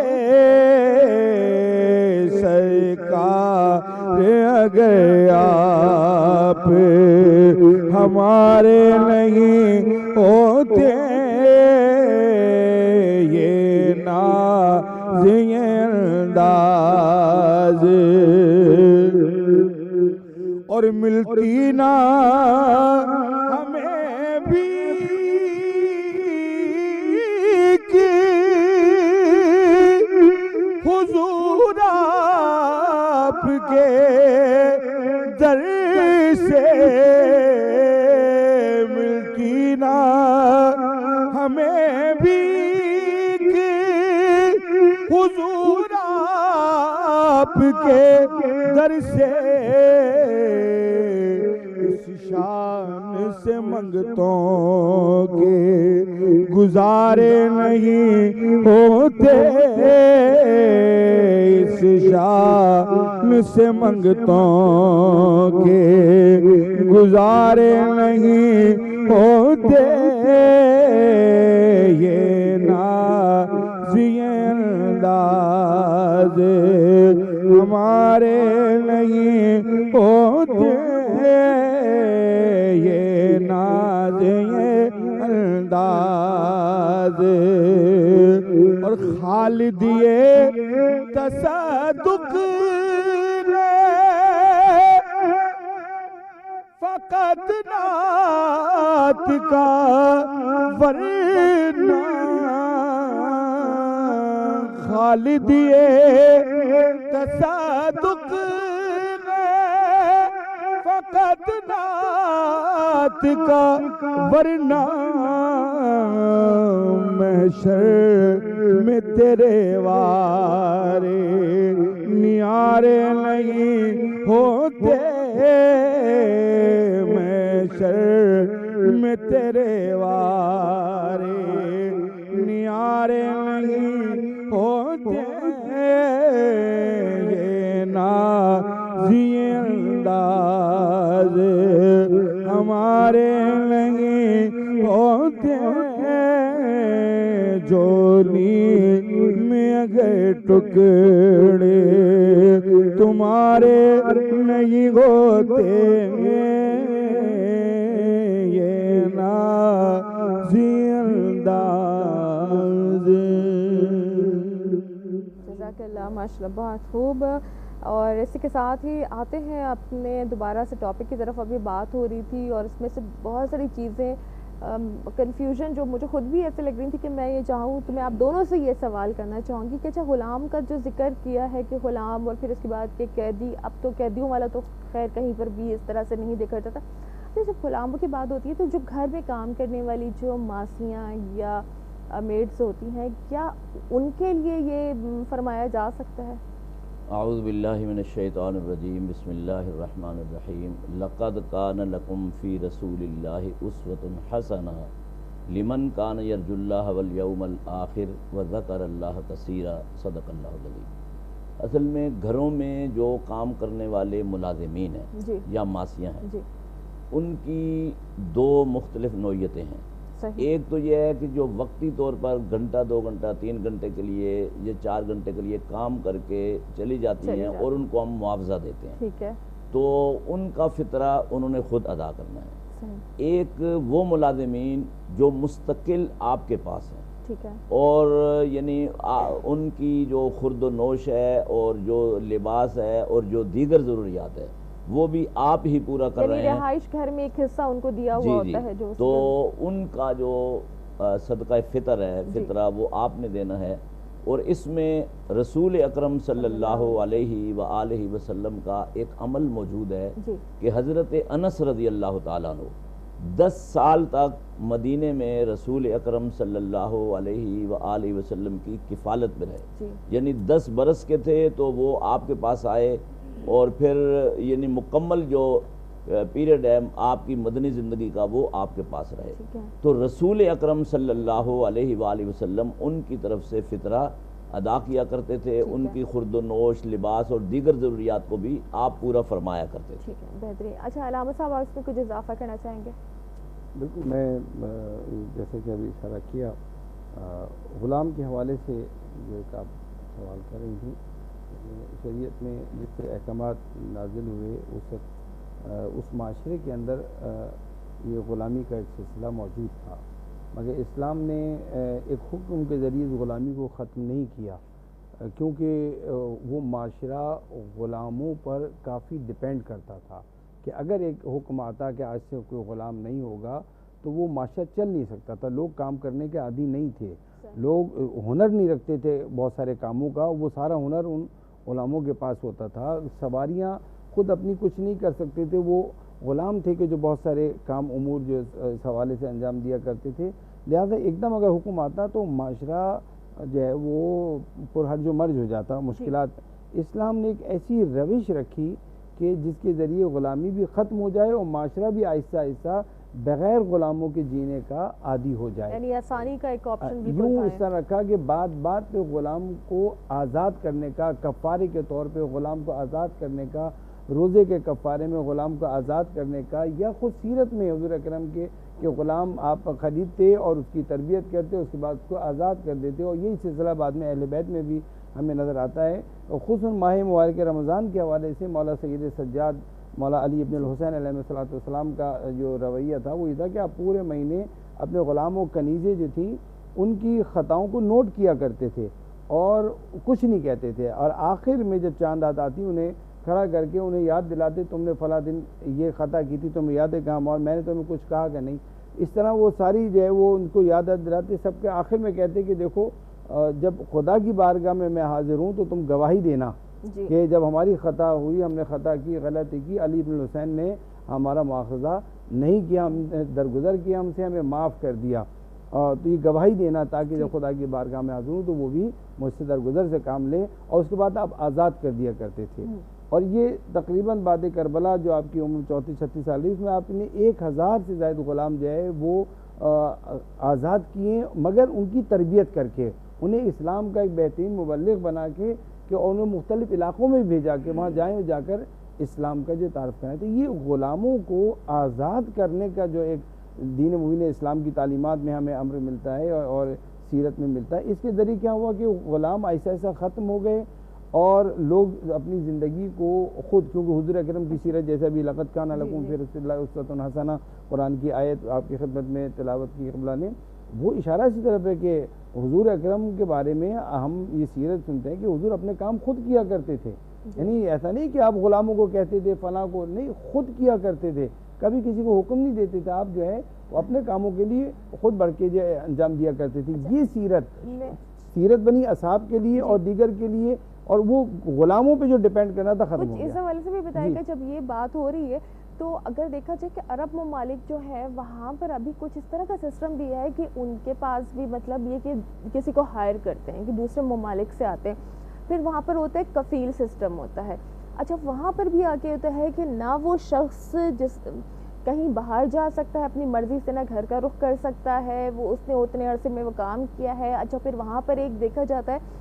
سرکار اگر آپ ہمارے نہیں ہوتے، یہ ناز یہ انداز، اور ملتی نہ ہمیں بھی کہ حضور آپ کے در سے، ملتی نہ ہمیں بھی کہ حضور آپ کے در سے، اس شان سے منگتوں کے گزارے نہیں ہوتے، اس شان سے منگتوں کے گزارے نہیں ہوتے، یہ ناز یہ انداز ہمارے نہیں ہوتے، یہ ناز یہ انداز، اور خالد یہ تصدق نے فقط نعت کا ورنہ، خالد یہ تصدق نے فقط نعت کا ورنہ، محشر میں تیرے وارے نیارے نہیں ہوتے، محشر میں تیرے وارے نیارے نہیں ہوتے، یہ ناز یہ انداز ہمارے نہیں ہوتے، جو نیند میں اگر ٹکڑے تمہارے نہیں ہوتے، یہ ناز یہ انداز۔ جزاک اللہ، ماشاء اللہ، بہت خوب۔ اور اسی کے ساتھ ہی آتے ہیں اپنے دوبارہ سے ٹاپک کی طرف۔ ابھی بات ہو رہی تھی اور اس میں سے بہت ساری چیزیں کنفیوژن جو مجھے خود بھی ایسے لگ رہی تھی کہ میں یہ چاہوں تو میں آپ دونوں سے یہ سوال کرنا چاہوں گی کہ اچھا غلام کا جو ذکر کیا ہے کہ غلام، اور پھر اس کے بعد کہ قیدی، اب تو قیدیوں والا تو خیر کہیں پر بھی اس طرح سے نہیں دیکھا جاتا، جب غلاموں کی بات ہوتی ہے تو جو گھر میں کام کرنے والی جو ماسیاں یا میڈز ہوتی ہیں، کیا ان کے لیے یہ فرمایا جا سکتا ہے؟ اعوذ باللہ من الشیطان الرجیم، بسم اللہ الرحمن الرحیم۔ لقد کان لکم فی رسول اللہ اسوۃ حسنہ لمن کان یرجو اللہ والیوم الآخر وذکر اللہ کثیرا، صدق اللہ العظیم۔ اصل میں گھروں میں جو کام کرنے والے ملازمین ہیں یا ماسیاں ہیں، ان کی دو مختلف نوعیتیں ہیں۔ ایک تو یہ ہے کہ جو وقتی طور پر گھنٹہ 2 گھنٹہ 3 گھنٹے کے لیے یا 4 گھنٹے کے لیے کام کر کے چلی جاتی ہیں اور ان کو ہم معاوضہ دیتے ہیں، تو ان کا فطرہ انہوں نے خود ادا کرنا ہے۔ ایک وہ ملازمین جو مستقل آپ کے پاس ہیں، ٹھیک ہے، اور یعنی ان کی جو خورد و نوش ہے اور جو لباس ہے اور جو دیگر ضروریات ہے وہ بھی آپ ہی پورا کر رہے ہیں. رہائش گھر میں ایک حصہ ان کو دیا ہوا ہوتا ہے جو تو ان کا جو صدقہ فطر ہے فطرہ وہ آپ نے دینا ہے. اور اس میں رسول اکرم صلی اللہ علیہ وآلہ وسلم کا ایک عمل موجود ہے کہ حضرت انس رضی اللہ تعالیٰ عنہ 10 سال تک مدینے میں رسول اکرم صلی اللہ علیہ وآلہ وسلم کی کفالت میں رہے. یعنی 10 برس کے تھے تو وہ آپ کے پاس آئے اور پھر یعنی مکمل جو پیریڈ ہے آپ کی مدنی زندگی کا وہ آپ کے پاس رہے. تو رسول اکرم صلی اللہ علیہ وآلہ وسلم ان کی طرف سے فطرہ ادا کیا کرتے تھے. ان کی خورد و نوش، لباس اور دیگر ضروریات کو بھی آپ پورا فرمایا کرتے تھے. ٹھیک ہے، بہترین. اچھا علامہ صاحب آپ اس میں کچھ اضافہ کرنا چاہیں گے؟ بالکل، میں جیسے کہ ابھی اشارہ کیا غلام کے حوالے سے جو ایک آپ سوال کر رہی تھیں، شریعت میں جس احکامات نازل ہوئے اس معاشرے کے اندر یہ غلامی کا ایک سلسلہ موجود تھا، مگر اسلام نے ایک حکم کے ذریعے اس غلامی کو ختم نہیں کیا، کیونکہ وہ معاشرہ غلاموں پر کافی ڈیپینڈ کرتا تھا کہ اگر ایک حکم آتا کہ آج سے کوئی غلام نہیں ہوگا تو وہ معاشرہ چل نہیں سکتا تھا. لوگ کام کرنے کے عادی نہیں تھے، لوگ ہنر نہیں رکھتے تھے بہت سارے کاموں کا، وہ سارا ہنر ان غلاموں کے پاس ہوتا تھا. سواریاں خود اپنی کچھ نہیں کر سکتے تھے، وہ غلام تھے کہ جو بہت سارے کام امور جو اس حوالے سے انجام دیا کرتے تھے. لہٰذا ایک دم اگر حکم آتا تو معاشرہ جو ہے وہ پرہرج و مرج ہو جاتا. مشکلات اسلام نے ایک ایسی روش رکھی کہ جس کے ذریعے غلامی بھی ختم ہو جائے اور معاشرہ بھی آہستہ آہستہ بغیر غلاموں کے جینے کا عادی ہو جائے. یعنی آسانی کا ایک آپشن بھی یوں اس طرح رکھا کہ بات پہ غلام کو آزاد کرنے کا، کفارے کے طور پہ غلام کو آزاد کرنے کا، روزے کے کفارے میں غلام کو آزاد کرنے کا، یا خود سیرت میں حضور اکرم کے کہ غلام آپ خریدتے اور اس کی تربیت کرتے، اس کے بعد اس کو آزاد کر دیتے. اور یہی سلسلہ بعد میں اہل بیت میں بھی ہمیں نظر آتا ہے. اور خصوصاً ماہ مبارک رمضان کے حوالے سے مولا سید سجاد مولا علی ابن الحسین علیہ السلام کا جو رویہ تھا وہ یہ تھا کہ آپ پورے مہینے اپنے غلام و کنیزیں جو تھیں ان کی خطاؤں کو نوٹ کیا کرتے تھے اور کچھ نہیں کہتے تھے، اور آخر میں جب چاند آتی انہیں کھڑا کر کے انہیں یاد دلاتے تم نے فلاں دن یہ خطا کی تھی، تمہیں یاد ہے کہاں اور میں نے تمہیں کچھ کہا کہ نہیں. اس طرح وہ ساری جو ہے وہ ان کو یاد دلاتے. سب کے آخر میں کہتے کہ دیکھو جب خدا کی بارگاہ میں حاضر ہوں تو تم گواہی دینا کہ جب ہماری خطا ہوئی، ہم نے خطا کی، غلطی کی، علی بن الحسین نے ہمارا مواخذہ نہیں کیا، ہم نے درگزر کیا ہم سے، ہمیں معاف کر دیا. تو یہ گواہی دینا تاکہ جب خدا کی بارگاہ میں حاضر ہوں تو وہ بھی مجھ سے درگزر سے کام لے. اور اس کے بعد آپ آزاد کر دیا کرتے تھے. اور یہ تقریباً بعد کربلا جو آپ کی عمر 34-36 سال ہے، اس میں آپ نے 1000 سے زائد غلام جو ہے وہ آزاد کیے، مگر ان کی تربیت کر کے انہیں اسلام کا ایک بہترین مبلغ بنا کے کہ انہیں مختلف علاقوں میں بھیجا کہ وہاں جائیں جا کر اسلام کا جو تعارف کرائیں. تو یہ غلاموں کو آزاد کرنے کا جو ایک دین مبین اسلام کی تعلیمات میں ہمیں امر ملتا ہے اور سیرت میں ملتا ہے، اس کے ذریعے کیا ہوا کہ غلام ایسا ایسا ختم ہو گئے اور لوگ اپنی زندگی کو خود، کیونکہ حضور اکرم کی سیرت جیسا بھی لقد کان لکم فی رسول اللہ اسوۃ حسنہ قرآن کی آیت آپ کی خدمت میں تلاوت کی قبلہ نے، وہ اشارہ اسی طرف ہے کہ حضور اکرم کے بارے میں ہم یہ سیرت سنتے ہیں کہ حضور اپنے کام خود کیا کرتے تھے. یعنی ایسا نہیں کہ آپ غلاموں کو کہتے تھے فلاں کو، نہیں، خود کیا کرتے تھے، کبھی کسی کو حکم نہیں دیتے تھے. آپ جو ہے وہ اپنے کاموں کے لیے خود بڑھ کے جو انجام دیا کرتے تھے. یہ سیرت بنی اصحاب کے لیے اور دیگر کے لیے، اور وہ غلاموں پہ جو ڈیپینڈ کرنا تھا ختم ہو گیا. اس حوالے سے بھی بتائے گا جب یہ بات ہو رہی ہے تو اگر دیکھا جائے کہ عرب ممالک جو ہے وہاں پر ابھی کچھ اس طرح کا سسٹم بھی ہے کہ ان کے پاس بھی مطلب یہ کہ کسی کو ہائر کرتے ہیں کہ دوسرے ممالک سے آتے ہیں، پھر وہاں پر ہوتا ہے کفیل سسٹم ہوتا ہے. اچھا وہاں پر بھی آگے ہوتا ہے کہ نہ وہ شخص جس کہیں باہر جا سکتا ہے اپنی مرضی سے، نہ گھر کا رخ کر سکتا ہے، وہ اس نے اتنے عرصے میں وہ کام کیا ہے. اچھا پھر وہاں پر ایک دیکھا جاتا ہے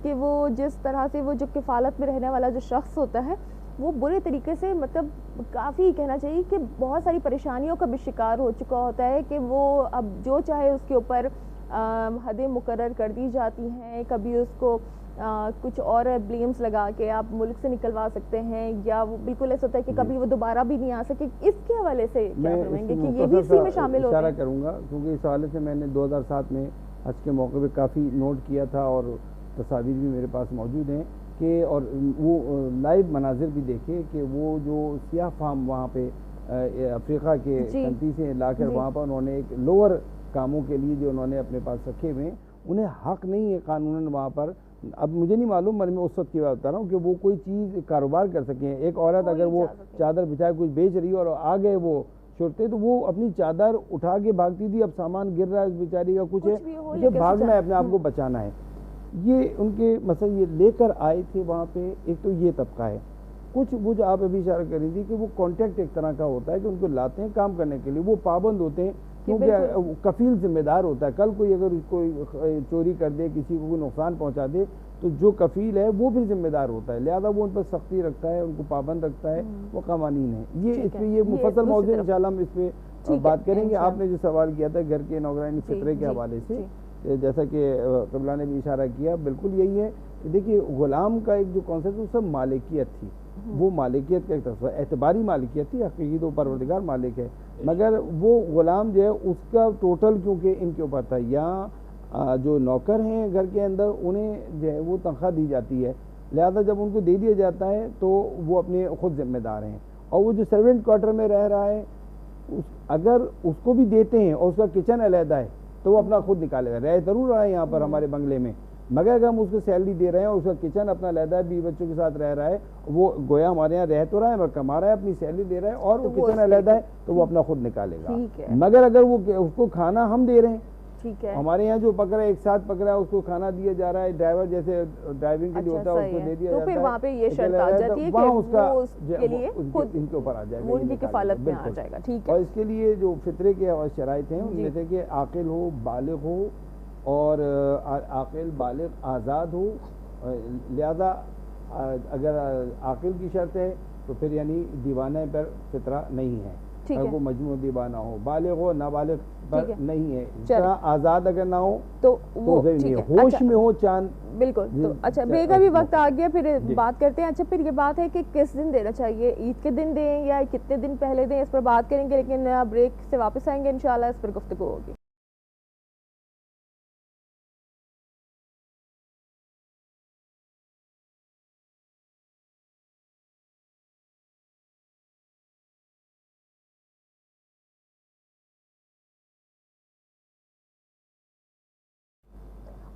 کہ وہ جس طرح سے وہ جو کفالت میں رہنے والا جو شخص ہوتا ہے وہ برے طریقے سے مطلب کافی کہنا چاہیے کہ بہت ساری پریشانیوں کا بھی شکار ہو چکا ہوتا ہے کہ وہ اب جو چاہے اس کے اوپر حدیں مقرر کر دی جاتی ہیں. کبھی اس کو کچھ اور بلیمز لگا کے آپ ملک سے نکلوا سکتے ہیں، یا وہ بالکل ایسا ہوتا ہے کہ کبھی وہ دوبارہ بھی نہیں آ سکے. اس کے حوالے سے کیا فرمائیں گے کہ یہ بھی اسی میں شامل ہوتا ہے؟ اشارہ کروں گا کیونکہ اس حوالے سے میں نے 2007 میں حج کے موقع پہ کافی نوٹ کیا تھا اور تصاویر بھی میرے پاس موجود ہیں کہ اور وہ لائیو مناظر بھی دیکھے کہ وہ جو سیاہ فام وہاں پہ افریقہ کے کنٹری سے لا کر وہاں پر انہوں نے ایک لوور کاموں کے لیے جو انہوں نے اپنے پاس رکھے ہوئے ہیں، انہیں حق نہیں ہے قانوناً وہاں پر. اب مجھے نہیں معلوم، میں اس وقت کی بات بتا رہا ہوں کہ وہ کوئی چیز کاروبار کر سکیں. ایک عورت اگر وہ چادر بچھائے کچھ بیچ رہی ہے اور آ گئے وہ چھوٹتے تو وہ اپنی چادر اٹھا کے بھاگتی تھی. اب سامان گر رہا ہے اس بیچاری کا، کچھ ہے، مجھے بھاگنا ہے، اپنے آپ کو بچانا ہے. یہ ان کے مثلا یہ لے کر آئے تھے وہاں پہ. ایک تو یہ طبقہ ہے. کچھ وہ جو آپ ابھی اشارہ کر رہی تھی کہ وہ کانٹیکٹ ایک طرح کا ہوتا ہے کہ ان کو لاتے ہیں کام کرنے کے لیے، وہ پابند ہوتے ہیں کیونکہ کفیل ذمہ دار ہوتا ہے. کل کوئی اگر کوئی چوری کر دے، کسی کو کوئی نقصان پہنچا دے تو جو کفیل ہے وہ بھی ذمہ دار ہوتا ہے، لہذا وہ ان پر سختی رکھتا ہے، ان کو پابند رکھتا ہے. وہ قوانین ہیں. یہ اس پہ یہ مفصل موضوع انشاءاللہ ہم اس پہ بات کریں گے. آپ نے جو سوال کیا تھا گھر کے نوکرانی فطرے کے حوالے سے، جیسا کہ قبلہ نے بھی اشارہ کیا، بالکل یہی ہے کہ دیکھیے غلام کا ایک جو کانسیپٹ وہ سب مالکیت تھی. وہ مالکیت کا ایک تصور، اعتباری مالکیت تھی، حقیقی تو پروردگار مالک ہے، مگر وہ غلام جو ہے اس کا ٹوٹل کیونکہ ان کے اوپر تھا. یا جو نوکر ہیں گھر کے اندر انہیں جو ہے وہ تنخواہ دی جاتی ہے، لہذا جب ان کو دے دیا جاتا ہے تو وہ اپنے خود ذمہ دار ہیں. اور وہ جو سرونٹ کوارٹر میں رہ رہا ہے اگر اس کو بھی دیتے ہیں اور اس کا کچن علیحدہ ہے تو وہ اپنا خود نکالے گا. رہ ضرور رہا ہے یہاں پر ہمارے بنگلے میں، مگر اگر ہم اس کو سیلری دے رہے ہیں اور اس کا کچن اپنا علیحدہ ہے، بیوی بچوں کے ساتھ رہ رہا ہے، وہ گویا ہمارے یہاں رہ تو رہا ہے مگر کما رہا ہے، اپنی سیلری دے رہا ہے اور وہ کچن علیحدہ ہے تو وہ اپنا خود نکالے گا. مگر اگر وہ اس کو کھانا ہم دے رہے ہیں، ہمارے یہاں جو پکڑا ہے ایک ساتھ پکڑا ہے اس کو کھانا دیا جا رہا ہے، ڈرائیور جیسے ڈرائیونگ کے لیے ہوتا ہے اس کو دے دیا جاتا ہے، تو پھر وہاں پہ یہ شرط آ جاتی ہے کہ وہ اس کے لیے خود ان کے اوپر آ جائے گا، وہ ان کی کفالت میں آ جائے گا. ٹھیک ہے. اور اس کے لیے جو فطرے کے شرائط ہیں ان میں سے کہ عاقل ہو، بالغ ہو، اور عاقل بالغ آزاد ہو. لہذا اگر عاقل کی شرط ہے تو پھر یعنی دیوانہ پر فطرہ نہیں ہے، اگر وہ مجموع دیوانہ ہو. بالغ ہو، نابالغ پر نہیں ہے. اس طرح آزاد اگر نہ ہو تو ہوش میں ہو چاند. بالکل. تو اچھا بریک کا بھی وقت آ گیا، پھر بات کرتے ہیں. اچھا پھر یہ بات ہے کہ کس دن دینا چاہیے، عید کے دن دیں یا کتنے دن پہلے دیں، اس پر بات کریں گے، لیکن بریک سے واپس آئیں گے انشاءاللہ اس پر گفتگو ہوگی.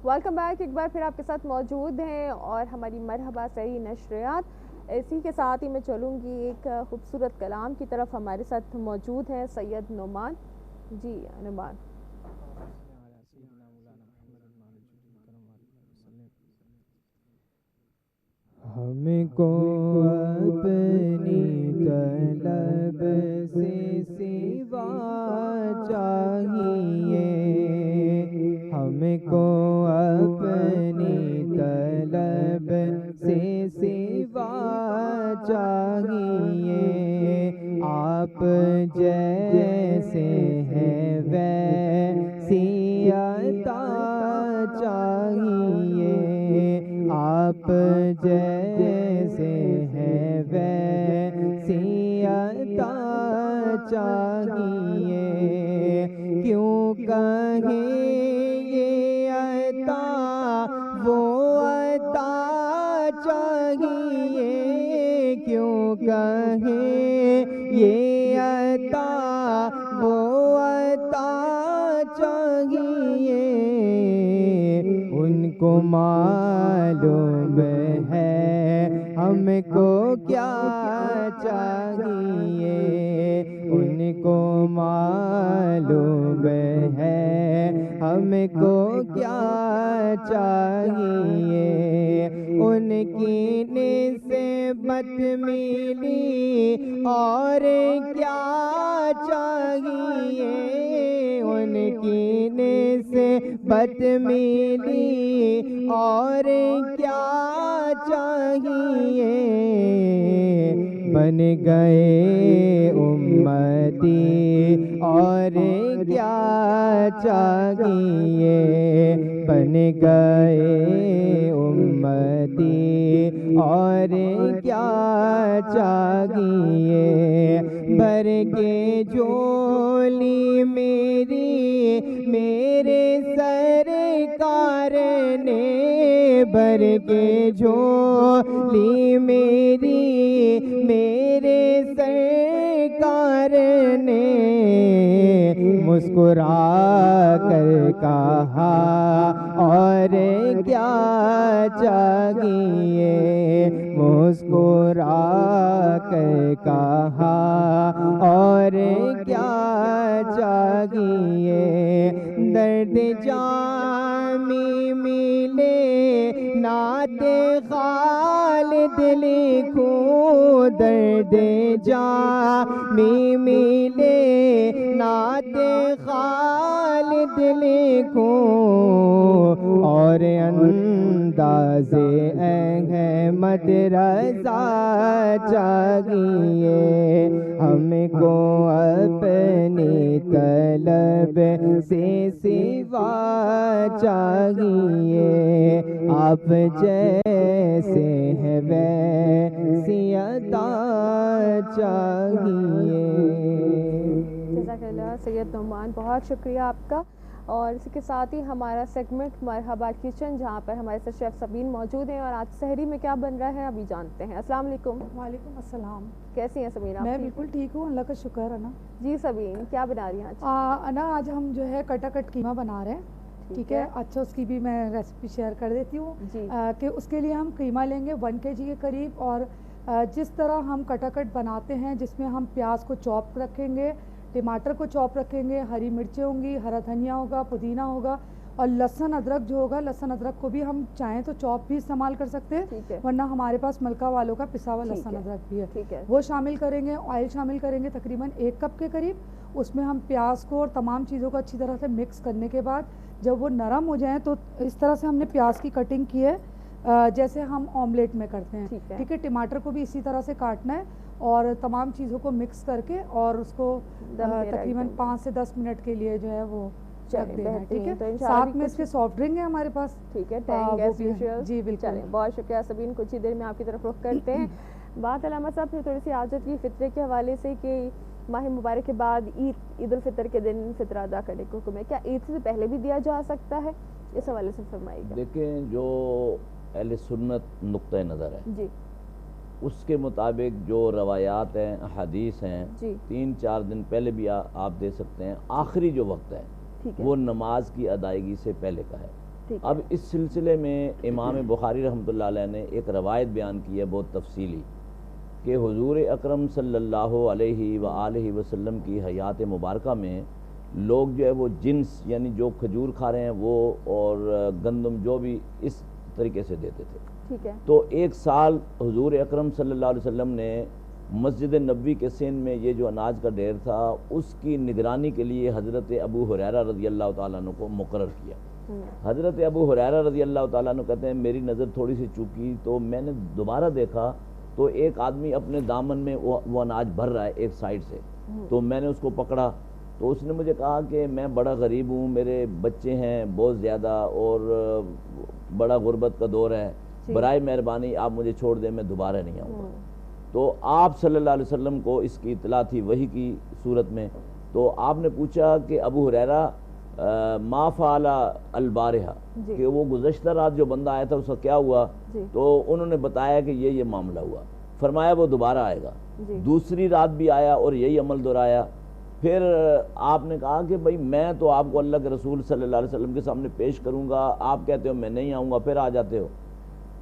Welcome back. ایک بار پھر آپ کے ساتھ موجود ہیں اور ہماری مرحبا سحری نشریات، اسی کے ساتھ ہی میں چلوں گی ایک خوبصورت کلام کی طرف. ہمارے ساتھ موجود ہیں سید نعمان. جی نعمان. ہم کو اپنی طلب سے سوا چاہیے، ہم کو اپنی طلب سے سوا چاہیے. آپ جیسے ہیں ویسی عطا چاہیے، آپ جیسے ہیں ویسی عطا چاہیے. کیوں کہیں یہ عطا وہ عطا چاہیے، کیوں کہیں یہ عطا وہ عطا چاہیے. ان کو معلوم ہے ہم کو کیا چاہیے، ان کو معلوم ہے ہم کو کیا چاہیے. ان کی نسبت ملی اور کیا چاہیے، ان کی نسبت ملی اور کیا چاہیے. بن گئے امتی اور کیا چاہیے، بن گئے امتی اور کیا چاہیے. بھر کے جھولی میری میرے سر بھر کے جھولی میری میرے سرکار نے مسکرا کر کہا اور کیا چاہیے، مسکرا کر کہا اور کیا چاہیے، درد جامی ملے نعت خالد لکھوں، درد جامی ملے نعت خالد لکھوں، اور انداز احمد رضا چاہیے، ہم کو اپنی طلب سے سوا چاہیے، آپ جیسے ہیں ویسی عطا چاہیے۔ جزاک اللہ سید نعمان، بہت شکریہ آپ کا۔ اور اسی کے ساتھ ہی ہمارا سیگمنٹ مرحبا کچن، جہاں پر ہمارے ساتھ شیف سبین موجود ہیں، اور آج سحری میں کیا بن رہا ہے ابھی جانتے ہیں۔ السلام علیکم۔ وعلیکم السلام۔ کیسی ہیں سبین آپ؟ میں بالکل ٹھیک ہوں، اللہ کا شکر ہے نا۔ جی سبین، کیا بنا رہی ہیں آج؟ انا آج ہم جو ہے کٹا کٹ قیمہ بنا رہے ہیں، ٹھیک ہے۔ اچھا، اس کی بھی میں ریسیپی شیئر کر دیتی ہوں کہ اس کے لیے ہم قیمہ لیں گے 1 kg کے قریب، اور جس طرح ہم کٹا کٹ بناتے ہیں، جس میں ہم پیاز کو چاپ رکھیں گے، ٹماٹر کو چاپ رکھیں گے، ہری مرچیں ہوں گی، ہرا دھنیا ہوگا، پودینہ ہوگا، اور لہسن ادرک جو ہوگا، لہسن ادرک کو بھی ہم چاہیں تو چاپ بھی استعمال کر سکتے ہیں، ورنہ ہمارے پاس ملکہ والوں کا پسا ہوا لہسن ادرک بھی ہے، وہ شامل کریں گے۔ آئل شامل کریں گے تقریباً 1 کپ کے قریب۔ اس میں ہم پیاز کو اور تمام چیزوں کو اچھی طرح سے مکس کرنے کے بعد جب وہ نرم ہو جائیں تو اس طرح سے ہم نے پیاز کی کٹنگ کی ہے جیسے ہم آملیٹ میں کرتے ہیں، ٹھیک ہے۔ ٹماٹر کو بھی اسی طرح سے کاٹنا ہے، اور تمام چیزوں کو مکس کر کے اور اس کو تقریباً 5 سے 10 منٹ کے لیے جو ہے وہ رکھ دینا ہے، ٹھیک ہے۔ ساتھ میں اس کے سافٹ ڈرنک ہے ہمارے پاس، ٹھیک ہے۔ جی بالکل، بہت شکریہ سبین، کچھ ہی دیر میں آپ کی طرف رخ کرتے ہیں۔ بات علامہ صاحب نے تھوڑی سی عادت کی فطرے کے حوالے سے کہ ماہ مبارک کے بعد عید الفطر کے دن فطر ادا کرنے کو حکم ہے، کیا عید سے پہلے بھی دیا جا سکتا ہے؟ اس حوالے سے فرمائیے گا۔ دیکھیں، جو اہل سنت نقطہ نظر ہے جی، اس کے مطابق جو روایات ہیں، حدیث ہیں، 3-4 دن پہلے بھی آپ دے سکتے ہیں۔ آخری جو وقت ہے وہ نماز کی ادائیگی سے پہلے کا ہے۔ اب اس سلسلے میں امام بخاری رحمۃ اللہ علیہ نے ایک روایت بیان کی ہے بہت تفصیلی، کہ حضور اکرم صلی اللہ علیہ وآلہ وسلم کی حیات مبارکہ میں لوگ جو ہے وہ جنس، یعنی جو کھجور کھا رہے ہیں وہ، اور گندم، جو بھی اس طریقے سے دیتے تھے، ٹھیک ہے۔ تو 1 سال حضور اکرم صلی اللہ علیہ وسلم نے مسجد نبوی کے سین میں یہ جو اناج کا ڈھیر تھا اس کی نگرانی کے لیے حضرت ابو ہریرہ رضی اللہ تعالیٰ عنہ کو مقرر کیا۔ حضرت ابو ہریرہ رضی اللہ تعالیٰ عنہ کہتے ہیں میری نظر تھوڑی سی چوکی تو میں نے دوبارہ دیکھا تو ایک آدمی اپنے دامن میں وہ اناج بھر رہا ہے ایک سائیڈ سے، تو میں نے اس کو پکڑا، تو اس نے مجھے کہا کہ میں بڑا غریب ہوں، میرے بچے ہیں بہت زیادہ، اور بڑا غربت کا دور ہے، برائے مہربانی آپ مجھے چھوڑ دیں، میں دوبارہ نہیں آؤں گا۔ تو آپ صلی اللہ علیہ وسلم کو اس کی اطلاع تھی وحی کی صورت میں، تو آپ نے پوچھا کہ ابو ہریرہ ما فعل البارحہ، کہ وہ گزشتہ رات جو بندہ آیا تھا اس کا کیا ہوا؟ تو انہوں نے بتایا کہ یہ معاملہ ہوا۔ فرمایا وہ دوبارہ آئے گا۔ دوسری رات بھی آیا اور یہی عمل دہرایا۔ پھر آپ نے کہا کہ بھئی میں تو آپ کو اللہ کے رسول صلی اللہ علیہ وسلم کے سامنے پیش کروں گا، آپ کہتے ہو میں نہیں آؤں گا، پھر آ جاتے ہو۔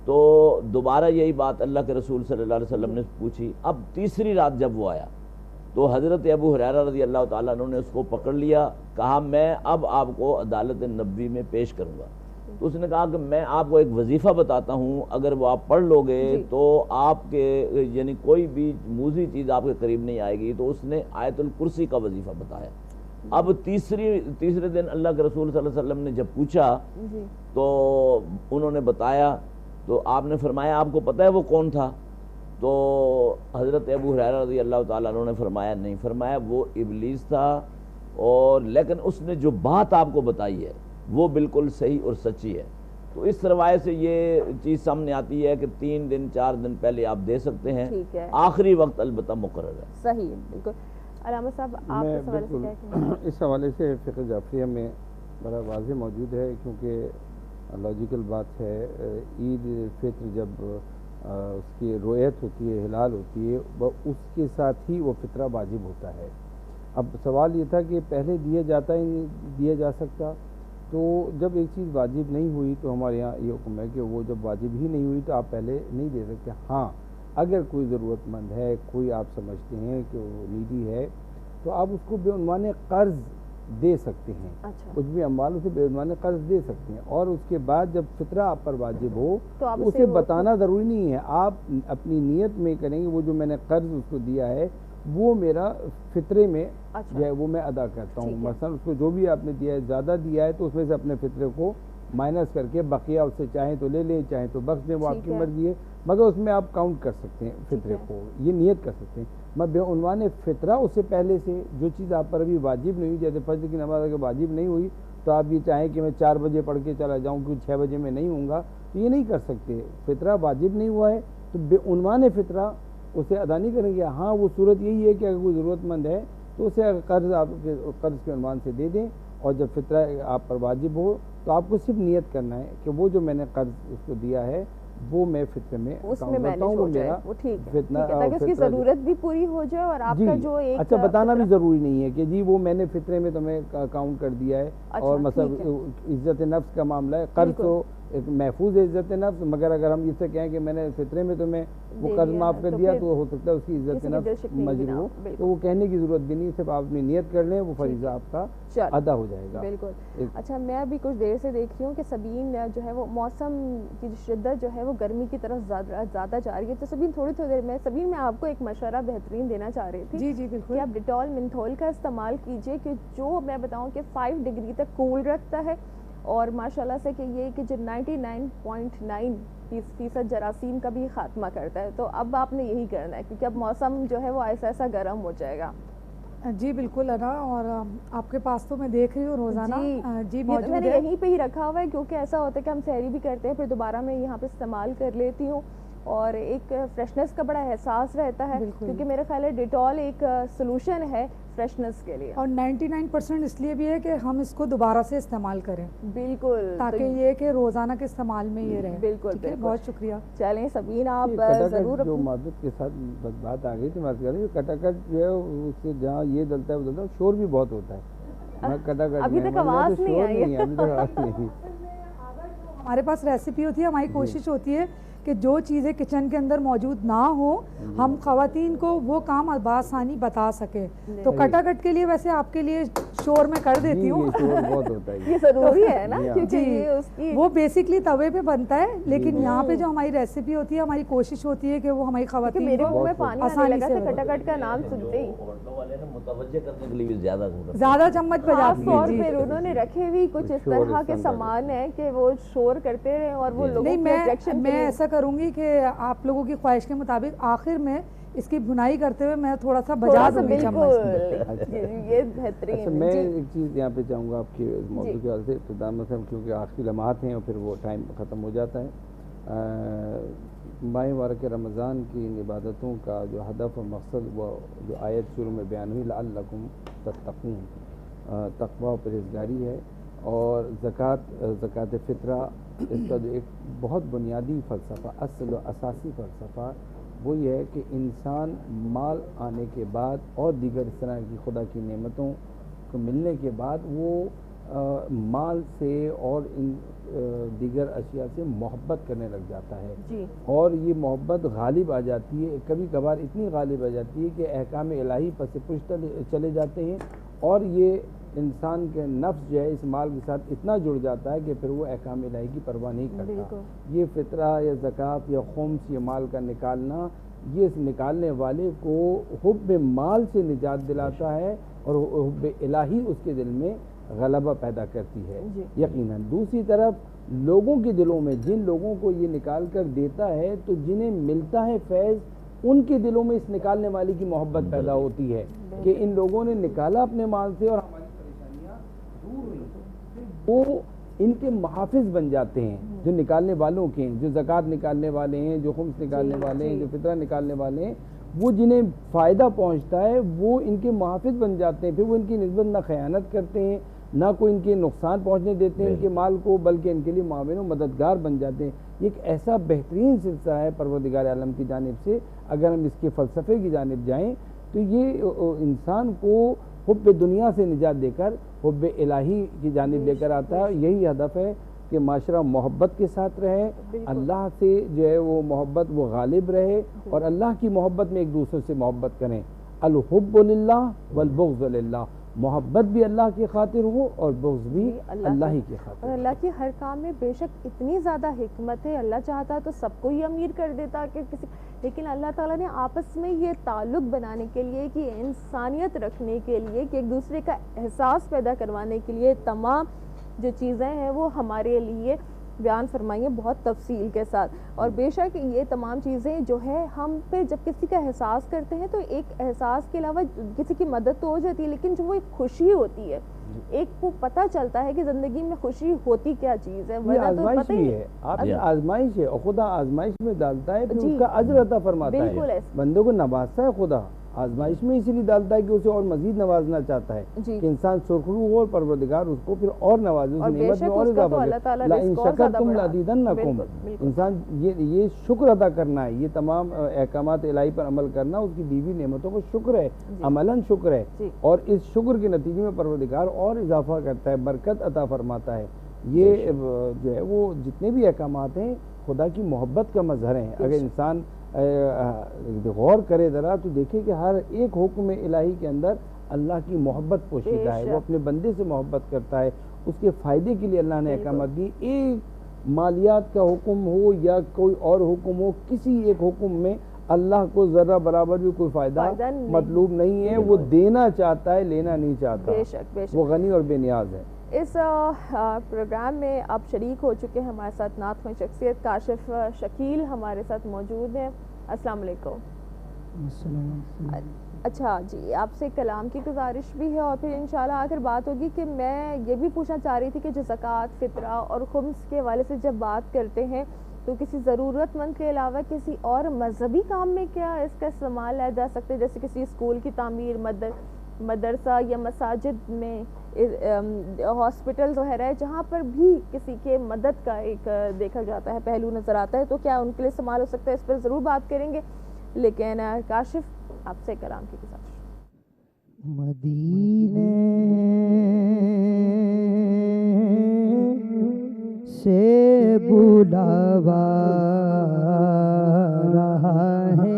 تو دوبارہ یہی بات اللہ کے رسول صلی اللہ علیہ وسلم نے پوچھی۔ اب تیسری رات جب وہ آیا تو حضرت ابو ہریرہ رضی اللہ تعالیٰ عنہ نے اس کو پکڑ لیا، کہا میں اب آپ کو عدالت نبوی میں پیش کروں گا۔ تو اس نے کہا کہ میں آپ کو ایک وظیفہ بتاتا ہوں، اگر وہ آپ پڑھ لو گے تو آپ کے یعنی کوئی بھی موذی چیز آپ کے قریب نہیں آئے گی۔ تو اس نے آیت الکرسی کا وظیفہ بتایا۔ اب تیسرے دن اللہ کے رسول صلی اللہ علیہ وسلم نے جب پوچھا تو انہوں نے بتایا، تو آپ نے فرمایا آپ کو پتہ ہے وہ کون تھا؟ تو حضرت ابو ہریرہ رضی اللہ تعالیٰ عنہ نے فرمایا نہیں، فرمایا وہ ابلیس تھا، اور لیکن اس نے جو بات آپ کو بتائی ہے وہ بالکل صحیح اور سچی ہے۔ تو اس روایت سے یہ چیز سامنے آتی ہے کہ 3 دن 4 دن پہلے آپ دے سکتے ہیں، آخری وقت البتہ مقرر ہے۔ صحیح، بالکل۔ علامہ صاحب آپ اس حوالے سے کیا کہیں؟ اس حوالے سے فقہ جعفریہ میں بڑا واضح موجود ہے، کیونکہ لاجیکل بات ہے. عید فطر جب اس کی رویت ہوتی ہے، ہلال ہوتی ہے، اس کے ساتھ ہی وہ فطرہ واجب ہوتا ہے. اب سوال یہ تھا کہ پہلے دیا جاتا ہی نہیں دیا جا سکتا، تو جب ایک چیز واجب نہیں ہوئی تو ہمارے یہاں یہ حکم ہے کہ وہ جب واجب ہی نہیں ہوئی تو آپ پہلے نہیں دے سکتے. ہاں اگر کوئی ضرورت مند ہے، کوئی آپ سمجھتے ہیں کہ وہ نیڈی ہے، تو آپ اس کو بے عنوان قرض دے سکتے ہیں. کچھ بھی اموال اسے بے عنوان قرض دے سکتے ہیں، اور اس کے بعد جب فطرہ آپ پر واجب ہو تو اسے بتانا ضروری نہیں ہے. آپ اپنی نیت میں کریں گے وہ جو میں نے قرض اس کو دیا ہے وہ میرا فطرے میں جو ہے وہ میں ادا کرتا ہوں. مثلا اس کو جو بھی آپ نے دیا ہے، زیادہ دیا ہے تو اس میں سے اپنے فطرے کو مائنس کر کے بقیہ اس سے چاہیں تو لے لیں، چاہیں تو بخش دیں، وہ آپ کی مرضی ہے، مگر اس میں آپ کاؤنٹ کر سکتے ہیں فطرے کو، یہ نیت کر سکتے ہیں. میں بے عنوان فطرہ اس سے پہلے سے جو چیز آپ پر ابھی واجب نہیں ہوئی، جیسے فجر کی نماز اگر واجب نہیں ہوئی تو آپ یہ چاہیں کہ میں 4 بجے پڑھ کے چلا جاؤں کیونکہ 6 بجے میں نہیں ہوں گا، تو یہ نہیں کر سکتے. فطرہ واجب نہیں ہوا ہے تو بے عنوان فطرہ اسے ادا نہیں کریں گے. ہاں وہ صورت یہی ہے کہ اگر کوئی ضرورت مند ہے تو اسے قرض آپ قرض کے عنوان سے دے دیں، اور جب فطرہ آپ پر واجب ہو تو آپ کو صرف نیت کرنا ہے کہ وہ جو میں نے قرض اس کو دیا ہے وہ میں فطرے میں کرتا ہوں، وہ میرا فتنہ تاکہ اس کی ضرورت بھی پوری ہو جائے اور آپ کا جو ایک اچھا بتانا بھی ضروری نہیں ہے کہ جی وہ میں نے فطرے میں تمہیں کاؤنٹ کر دیا ہے. اور مثلا عزت نفس کا معاملہ ہے، قرض تو ایک محفوظ عزت نفس، مگر اگر ہم اس سے کہیں کہ میں نے فطرے میں تمہیں وہ قرض معاف کر دیا تو ہو سکتا ہے اس کی عزت نفس مجروح ہو، تو وہ کہنے کی ضرورت بھی نہیں، صرف آپ اپنی نیت کر لیں، وہ فریضہ آپ کا ادا ہو جائے گا. بالکل. اچھا میں ابھی کچھ دیر سے دیکھ رہی ہوں کہ سبین جو ہے وہ موسم کی شدت جو ہے وہ گرمی کی طرف زیادہ جا رہی ہے، تو سبین تھوڑی دیر میں سبین میں آپ کو ایک مشورہ بہترین دینا چاہ رہی تھی. جی بالکل، کہ آپ ڈیٹول منتھول کا استعمال کیجئے کہ جو میں بتاؤں کہ 5 ڈگری تک کول رکھتا ہے، اور ماشاءاللہ سے کہ یہ کہ جو 99.9% جراثیم کا بھی خاتمہ کرتا ہے. تو اب آپ نے یہی کرنا ہے کیونکہ اب موسم جو ہے وہ ایسا گرم ہو جائے گا. جی بالکل انا، اور آپ کے پاس تو میں دیکھ رہی ہوں روزانہ جی موجود میں نے یہیں پہ ہی رکھا ہوا ہے کیونکہ ایسا ہوتا ہے کہ ہم سحری بھی کرتے ہیں پھر دوبارہ میں یہاں پہ استعمال کر لیتی ہوں، اور ایک فریشنس کا بڑا احساس رہتا ہے کیونکہ میرا خیال ہے ڈیٹول ایک سولوشن ہے فریشنس کے لیے، اور 99% اس لیے بھی ہے کہ ہم اس کو دوبارہ سے استعمال کریں. بالکل، تاکہ یہ کہ روزانہ کے استعمال میں یہ رہے. بالکل. بہت شکریہ. چلیں سبین آپ ضرور جو معدت کے ساتھ بات آ گئی تھی، بات کر رہی ہوں کٹا کٹ جو ہے اس سے جہاں یہ ڈلتا ہے وہ ڈلتا ہے، شور بھی بہت ہوتا ہے. کٹا کٹ ابھی تک آواز نہیں آئی. ہمارے پاس ریسیپی ہوتی ہے، ہماری کوشش ہوتی ہے کہ جو چیزیں کچن کے اندر موجود نہ ہو ہم خواتین کو وہ کام بآسانی بتا سکیں. تو کٹا کٹ کے لیے ویسے آپ کے لیے شور میں کر دیتی ہوں، یہ ضروری ہے نا کیونکہ وہ بیسکلی توے پہ بنتا ہے، لیکن یہاں پہ جو ہماری ریسیپی ہوتی ہے ہماری کوشش ہوتی ہے کہ وہ ہماری خواتین میرے منہ میں پانی آنے لگا تھا کٹا کٹ کا نام سنتے ہی. متوجہ کرنے کے لیے زیادہ چمچ بجاتی اور پھر انہوں نے رکھے بھی کچھ اس طرح کے سامان ہیں کہ وہ شور کرتے رہے اور وہ لوگوں میں ایسا کروں گی کہ آپ لوگوں کی خواہش کے مطابق آخر میں اس کی بھنائی کرتے ہوئے میں تھوڑا سا بجا دوں گی چمچ. یہ بہترین. میں ایک چیز یہاں پہ چاہوں گا آپ کے موضوع کے حوالے سے ابتدا میں کیونکہ آخری لمحات ہیں اور پھر وہ ٹائم ختم ہو جاتا ہے. ماہ مبارک رمضان کی ان عبادتوں کا جو ہدف اور مقصد وہ جو آیت شروع میں بیان ہوئی لعلکم تتقون، تقوی و پرہیزگاری ہے، اور زکوٰۃ فطرہ اس کا جو ایک بہت بنیادی فلسفہ، اصل و اساسی فلسفہ وہ یہ ہے کہ انسان مال آنے کے بعد اور دیگر اس طرح کی خدا کی نعمتوں کو ملنے کے بعد وہ مال سے اور ان دیگر اشیاء سے محبت کرنے لگ جاتا ہے، اور یہ محبت غالب آ جاتی ہے، کبھی کبھار اتنی غالب آ جاتی ہے کہ احکام الہی پس پشت چلے جاتے ہیں، اور یہ انسان کے نفس جو ہے اس مال کے ساتھ اتنا جڑ جاتا ہے کہ پھر وہ احکام الہی کی پرواہ نہیں کرتا. یہ فطرہ یا زکوٰۃ یا خمس یا مال کا نکالنا یہ اس نکالنے والے کو حب مال سے نجات دلاتا ہے اور حب الہی اس کے دل میں غلبہ پیدا کرتی ہے یقیناً. دوسری طرف لوگوں کے دلوں میں جن لوگوں کو یہ نکال کر دیتا ہے تو جنہیں ملتا ہے فیض ان کے دلوں میں اس نکالنے والی کی محبت پیدا ہوتی ہے کہ ان لوگوں نے نکالا اپنے مال سے اور ہماری پریشانیاں دور ہوئی، وہ ان کے محافظ بن جاتے ہیں جو نکالنے والوں کے ہیں، جو زکوٰۃ نکالنے والے ہیں، جو خمس نکالنے والے ہیں، جو فطرہ نکالنے والے ہیں، وہ جنہیں فائدہ پہنچتا ہے وہ ان کے محافظ بن جاتے ہیں. پھر وہ ان کی نسبت نہ خیانت کرتے ہیں، نہ کوئی ان کے نقصان پہنچنے دیتے ہیں ان کے مال کو، بلکہ ان کے لیے معاون و مددگار بن جاتے ہیں۔ یہ ایک ایسا بہترین سلسلہ ہے پروردگار عالم کی جانب سے، اگر ہم اس کے فلسفے کی جانب جائیں تو یہ انسان کو حب دنیا سے نجات دے کر حب الہی کی جانب لے کر آتا ہے۔ یہی ہدف ہے کہ معاشرہ محبت کے ساتھ رہے، اللہ سے جو ہے وہ محبت وہ غالب رہے، اور اللہ کی محبت میں ایک دوسرے سے محبت کریں۔ الحب للہ والبغض للہ، محبت بھی اللہ کی خاطر ہو اور بغض بھی اللہ ہی کی خاطر۔ اور اللہ کی ہر کام میں بے شک اتنی زیادہ حکمت ہے، اللہ چاہتا تو سب کو ہی امیر کر دیتا کہ کسی، لیکن اللہ تعالیٰ نے آپس میں یہ تعلق بنانے کے لیے، کہ انسانیت رکھنے کے لیے، کہ ایک دوسرے کا احساس پیدا کروانے کے لیے تمام جو چیزیں ہیں وہ ہمارے لیے بیان فرمائی ہیں بہت تفصیل کے ساتھ۔ اور بے شک یہ تمام چیزیں جو ہے ہم پہ جب کسی کا احساس کرتے ہیں تو ایک احساس کے علاوہ کسی کی مدد تو ہو جاتی ہے، لیکن جو وہ ایک خوشی ہوتی ہے، ایک کو پتہ چلتا ہے کہ زندگی میں خوشی ہوتی کیا چیز ہے، یہ آزمائش بھی ہے، آپ آزمائش ہے، اور خدا آزمائش میں ڈالتا ہے پھر اس کا اجر عطا فرماتا ہے، بندوں کو نوازتا ہے خدا، آزمائش میں اسی لیے ڈالتا ہے کہ اسے اور مزید نوازنا چاہتا ہے کہ انسان سرخرو ہو، اور پروردگار اس کو پھر اور نوازے، اس نعمت میں اور اضافہ کرے۔ لَئِن شَكَرْتُمْ لَأَزِيدَنَّكُمْ، انسان یہ شکر ادا کرنا ہے، یہ تمام احکامات الہی پر عمل کرنا، اس کی دی ہوئی نعمتوں کو شکر ہے، عملاً شکر ہے، اور اس شکر کے نتیجے میں پروردگار اور اضافہ کرتا ہے، برکت عطا فرماتا ہے۔ یہ جو ہے وہ جتنے بھی احکامات ہیں خدا کی محبت کا مظہر ہیں۔ اگر انسان غور کرے ذرا تو دیکھیں کہ ہر ایک حکم الہی کے اندر اللہ کی محبت پوشیدہ ہے، وہ اپنے بندے سے محبت کرتا ہے، اس کے فائدے کے لیے اللہ نے احکامات دی۔ ایک مالیات کا حکم ہو یا کوئی اور حکم ہو، کسی ایک حکم میں اللہ کو ذرہ برابر بھی کوئی فائدہ مطلوب نہیں ہے، وہ دینا چاہتا ہے، لینا نہیں چاہتا، وہ غنی اور بے نیاز ہے۔ اس پروگرام میں آپ شریک ہو چکے ہیں، ہمارے ساتھ نعت خوان شخصیت کاشف شکیل ہمارے ساتھ موجود ہیں۔ السلام علیکم۔ اچھا جی، آپ سے کلام کی گزارش بھی ہے، اور پھر انشاءاللہ آخر بات ہوگی کہ میں یہ بھی پوچھنا چاہ رہی تھی کہ جو زکوٰۃ، فطرہ اور خمس کے حوالے سے جب بات کرتے ہیں تو کسی ضرورت مند کے علاوہ کسی اور مذہبی کام میں کیا اس کا استعمال لیا جا سکتا ہے، جیسے کسی اسکول کی تعمیر، مدرسہ یا مساجد میں، ہاسپٹل وغیرہ ہے جہاں پر بھی کسی کے مدد کا ایک دیکھا جاتا ہے پہلو نظر آتا ہے، تو کیا ان کے لیے استعمال ہو سکتا ہے؟ اس پر ضرور بات کریں گے، لیکن کاشف آپ سے کلام کی گزارش۔ مدینے سے بلاوا رہا ہے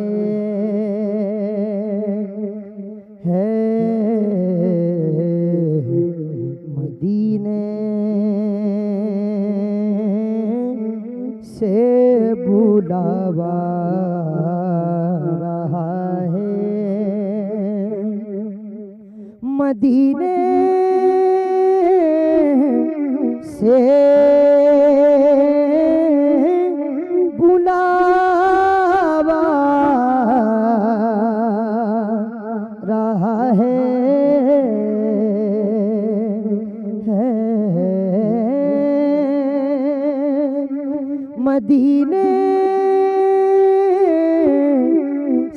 مدینے سے بلاوا رہا ہے، مدینے سے بلاوا رہا ہے، مدینے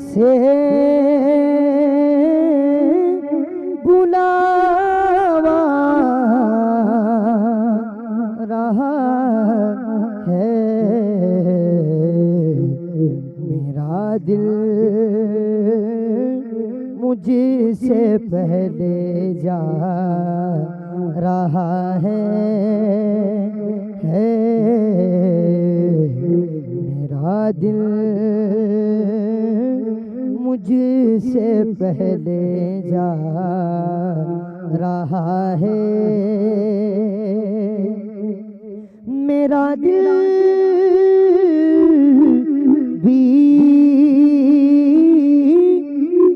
سے بلاوا رہا ہے، میرا دل مجھ سے پہلے جا رہا ہے، میرا دل مجھ سے پہلے جا رہا ہے، میرا دل بھی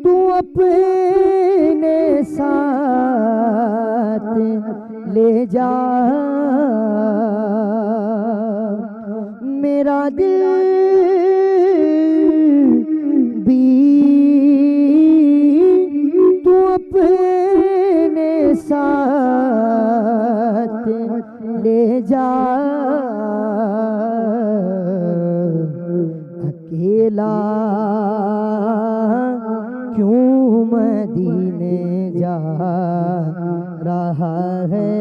تو اپنے ساتھ لے جا، میرا دل بھی تو اپنے ساتھ لے جا، اکیلا کیوں مدینے جا رہا ہے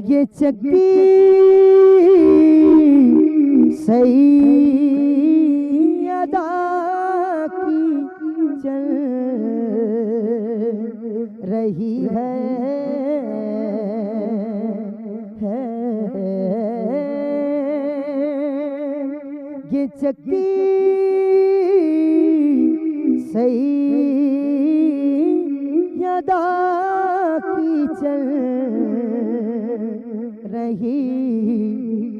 یہ چکی سیدہ کی چل رہی ہے یہ چکی سیدہ کی چل رہی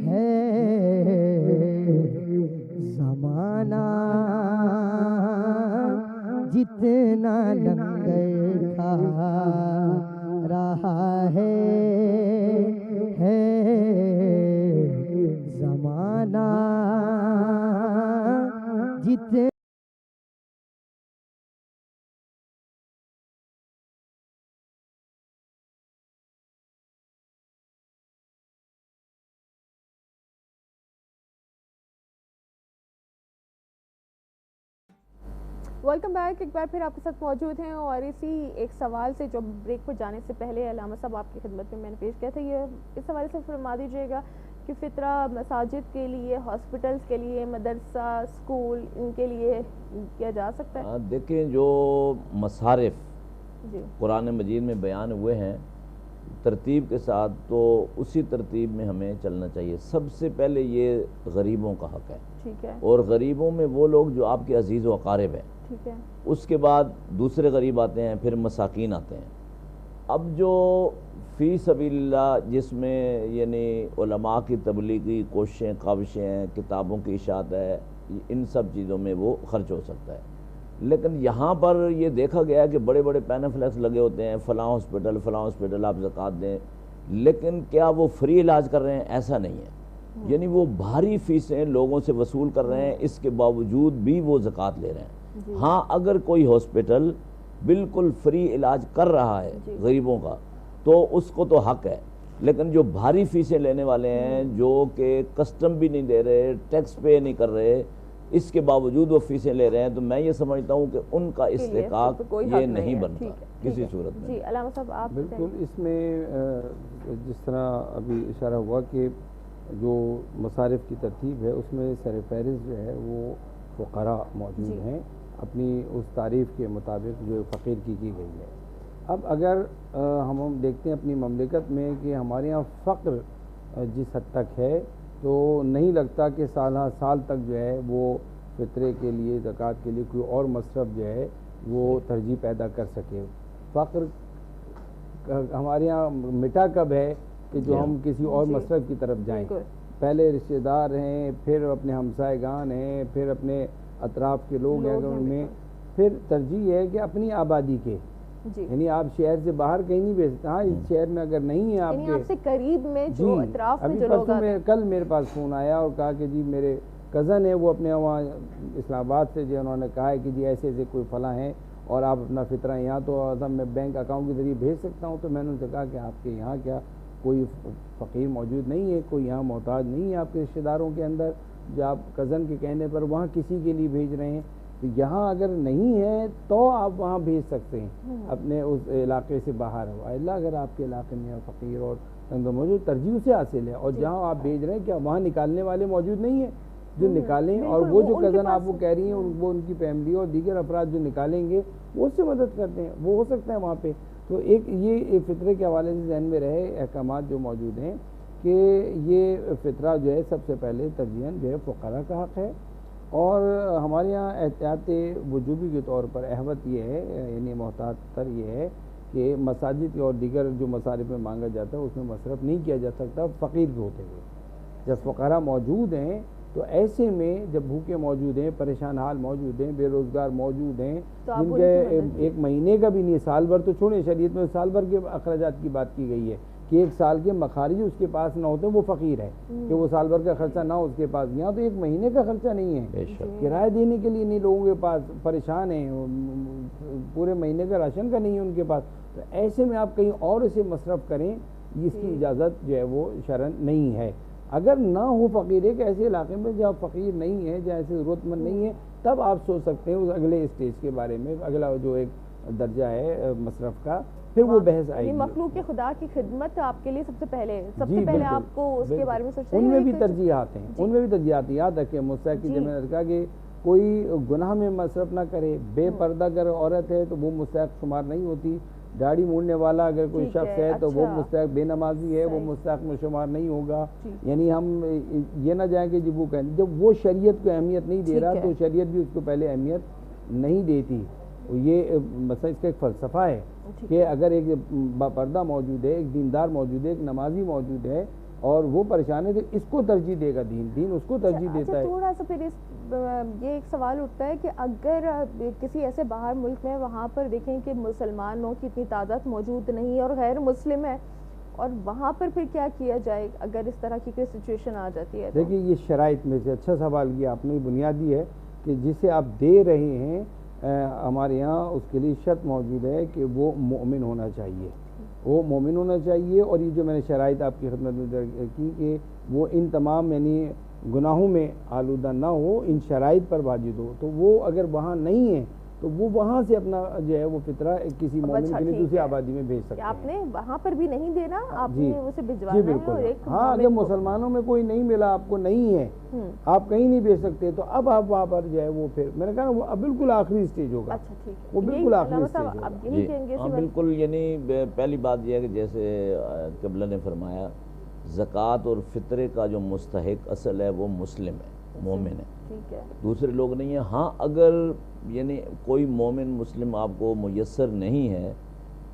ہے زمانہ جتنا لنگر کھا رہا ہے زمانہ جتنا ویلکم بیک، ایک بار پھر آپ کے ساتھ موجود ہیں اور اسی ایک سوال سے جو بریک پر جانے سے پہلے علامہ صاحب آپ کی خدمت میں نے پیش کیا تھا، یہ اس حوالے سے فرما دیجیے گا کہ فطرہ مساجد کے لیے، ہاسپٹلس کے لیے، مدرسہ، اسکول، ان کے لیے کیا جا سکتا ہے؟ دیکھیں جو مصارف قرآن مجید میں بیان ہوئے ہیں ترتیب کے ساتھ، تو اسی ترتیب میں ہمیں چلنا چاہیے۔ سب سے پہلے یہ غریبوں کا حق ہے، ٹھیک ہے، اور غریبوں میں وہ لوگ جو آپ کے عزیز و اقارب ہیں، ٹھیک ہے، اس کے بعد دوسرے غریب آتے ہیں، پھر مساکین آتے ہیں۔ اب جو فی سبیل اللہ جس میں یعنی علماء کی تبلیغی کوششیں، کاوشیں ہیں، کتابوں کی اشاعت ہے، ان سب چیزوں میں وہ خرچ ہو سکتا ہے۔ لیکن یہاں پر یہ دیکھا گیا ہے کہ بڑے بڑے پینفلیکس لگے ہوتے ہیں، فلاں ہاسپٹل آپ زکوٰۃ دیں، لیکن کیا وہ فری علاج کر رہے ہیں؟ ایسا نہیں ہے، یعنی وہ بھاری فیسیں لوگوں سے وصول کر رہے ہیں، اس کے باوجود بھی وہ زکوٰۃ لے رہے ہیں۔ ہاں اگر کوئی ہاسپٹل بالکل فری علاج کر رہا ہے غریبوں کا تو اس کو تو حق ہے، لیکن جو بھاری فیسیں لینے والے ہیں، جو کہ کسٹم بھی نہیں دے رہے، ٹیکس پے نہیں کر رہے، اس کے باوجود وہ فیسیں لے رہے ہیں، تو میں یہ سمجھتا ہوں کہ ان کا استحقاق یہ نہیں بنتا کسی صورت میں۔ جی علامہ صاحب آپ بالکل، اس میں جس طرح ابھی اشارہ ہوا کہ جو مصارف کی ترتیب ہے اس میں سر فہرست جو ہے وہ فقراء موجود ہیں، اپنی اس تعریف کے مطابق جو فقیر کی گئی ہے۔ اب اگر ہم دیکھتے ہیں اپنی مملکت میں کہ ہمارے یہاں فقر جس حد تک ہے، تو نہیں لگتا کہ سالہ سال تک جو ہے وہ فطرے کے لیے، زکوٰۃ کے لیے کوئی اور مصرف جو ہے وہ ترجیح پیدا کر سکے۔ فقر ہمارے یہاں مٹا کب ہے کہ جو ہم کسی اور مصرف کی طرف جائیں، پہلے رشتہ دار ہیں، پھر اپنے ہمسائے گان ہیں، پھر اپنے اطراف کے لوگ ہیں، ان میں پھر ترجیح ہے کہ اپنی آبادی کے، یعنی آپ شہر سے باہر کہیں نہیں بھیج سکتے۔ ہاں اس شہر میں اگر نہیں ہے آپ کے، آپ سے قریب میں جو اطراف میں جو لوگ آتے ہیں، کل میرے پاس فون آیا اور کہا کہ جی میرے کزن ہے، وہ اپنے وہاں اسلام آباد سے جو انہوں نے کہا ہے کہ جی ایسے ایسے کوئی فلاں ہیں اور آپ اپنا فطرہ یہاں تو میں بینک اکاؤنٹ کے ذریعے بھیج سکتا ہوں۔ تو میں نے ان سے کہا کہ آپ کے یہاں کیا کوئی فقیر موجود نہیں ہے، کوئی یہاں محتاج نہیں ہے آپ کے رشتہ داروں کے اندر جو آپ کزن کے کہنے پر وہاں کسی کے لیے بھیج رہے ہیں؟ تو یہاں اگر نہیں ہے تو آپ وہاں بھیج سکتے ہیں اپنے اس علاقے سے باہر ہو، اللہ اگر آپ کے علاقے میں فقیر اور موجود ترجیح سے حاصل ہے، اور جہاں آپ بھیج رہے ہیں کیا وہاں نکالنے والے موجود نہیں ہیں جو نکالیں؟ اور وہ جو کزن آپ کو کہہ رہی ہیں وہ ان کی فیملی اور دیگر افراد جو نکالیں گے وہ اس سے مدد کرتے ہیں، وہ ہو سکتا ہے وہاں پہ۔ تو ایک یہ فطرے کے حوالے سے ذہن میں رہے احکامات جو موجود ہیں کہ یہ فطرہ جو ہے سب سے پہلے ترجیحاً جو ہے فقراء کا حق ہے، اور ہمارے یہاں احتیاط وجوبی کے طور پر احوط یہ ہے، یعنی محتاط تر یہ ہے کہ مساجد اور دیگر جو مصارف میں مانگا جاتا ہے اس میں مصرف نہیں کیا جا سکتا فقیر کے ہوتے ہوئے۔ جب فقراء موجود ہیں تو ایسے میں جب بھوکے موجود ہیں، پریشان حال موجود ہیں، بے روزگار موجود ہیں، جن کے ایک مہینے کا بھی نہیں، سال بھر تو چھوڑیں، شریعت میں سال بھر کے اخراجات کی بات کی گئی ہے کہ ایک سال کے مخارج اس کے پاس نہ ہوتے وہ فقیر ہے، کہ وہ سال بھر کا خرچہ نہ اس کے پاس، یہاں تو ایک مہینے کا خرچہ نہیں ہے، کرایہ دینے کے لیے نہیں لوگوں کے پاس، پریشان ہیں، پورے مہینے کا راشن کا نہیں ہے ان کے پاس۔ تو ایسے میں آپ کہیں اور اسے مصرف کریں، اس کی اجازت جو ہے وہ شرعاً نہیں ہے۔ اگر نہ ہو فقیر ایک ایسے علاقے میں جہاں فقیر نہیں ہے، جہاں ایسے ضرورت مند نہیں ہے، تب آپ سوچ سکتے ہیں اس اگلے اسٹیج کے بارے میں، اگلا جو ایک درجہ ہے مصرف کا، پھر وہ بحث آئے گی۔ مخلوق خدا کی خدمت آپ کے لیے سب سے پہلے آپ کو اس کے بارے میں سوچنا ہے۔ ان میں بھی ترجیحات ہیں، ان میں بھی ترجیحات ہیں۔ یاد رکھیں مستحق کی جب میں نے کہا کہ کوئی گناہ میں مصرف نہ کرے، بے پردہ اگر عورت ہے تو وہ مستحق شمار نہیں ہوتی، داڑھی موڑنے والا اگر کوئی شخص ہے تو وہ مستحق، بے نمازی ہے وہ مستحق میں شمار نہیں ہوگا۔ یعنی ہم یہ نہ جائیں کہ جب وہ کہیں جب وہ شریعت کو اہمیت نہیں دے رہا تو شریعت بھی اس کو پہلے اہمیت نہیں دیتی۔ یہ مثلا اس کا ایک فلسفہ ہے کہ اگر ایک باپردہ موجود ہے، ایک دیندار موجود ہے، ایک نمازی موجود ہے اور وہ پریشان ہے تو اس کو ترجیح دے گا، دین اس کو ترجیح دیتا ہے۔ تھوڑا سا پھر یہ ایک سوال اٹھتا ہے کہ اگر کسی ایسے باہر ملک میں وہاں پر دیکھیں کہ مسلمانوں کی اتنی تعداد موجود نہیں اور غیر مسلم ہے، اور وہاں پر پھر کیا کیا جائے اگر اس طرح کی کوئی سچویشن آ جاتی ہے؟ دیکھیے یہ شرائط میں سے اچھا سوال کیا آپ نے، بنیادی ہے کہ جسے آپ دے رہے ہیں ہمارے یہاں اس کے لیے شرط موجود ہے کہ وہ مومن ہونا چاہیے، وہ مومن ہونا چاہیے۔ اور یہ جو میں نے شرائط آپ کی خدمت میں کی کہ وہ ان تمام یعنی گناہوں میں آلودہ نہ ہو، ان شرائط پر واجد ہو، تو وہ اگر وہاں نہیں ہے تو وہ وہاں سے اپنا جو ہے وہ فطرہ کسی مومن کے لیے دوسری آبادی میں بھیج سکتے ہیں۔ آپ نے وہاں پر بھی نہیں دینا، آپ نے اسے بھجوانا ہے۔ بالکل ہاں، اگر مسلمانوں میں کوئی نہیں ملا، آپ کو نہیں ہے، آپ کہیں نہیں بھیج سکتے، تو اب آپ وہاں پر جو ہے وہ پھر میں نے کہا وہ بالکل آخری سٹیج ہوگا، وہ بالکل آخری سٹیج ہوگا۔ ہاں بالکل، یعنی پہلی بات یہ ہے کہ جیسے قبلہ نے فرمایا زکوٰۃ اور فطرے کا جو مستحق اصل ہے وہ مسلم ہے، مومن ہے، دوسرے لوگ نہیں ہیں۔ ہاں اگر یعنی کوئی مومن مسلم آپ کو میسر نہیں ہے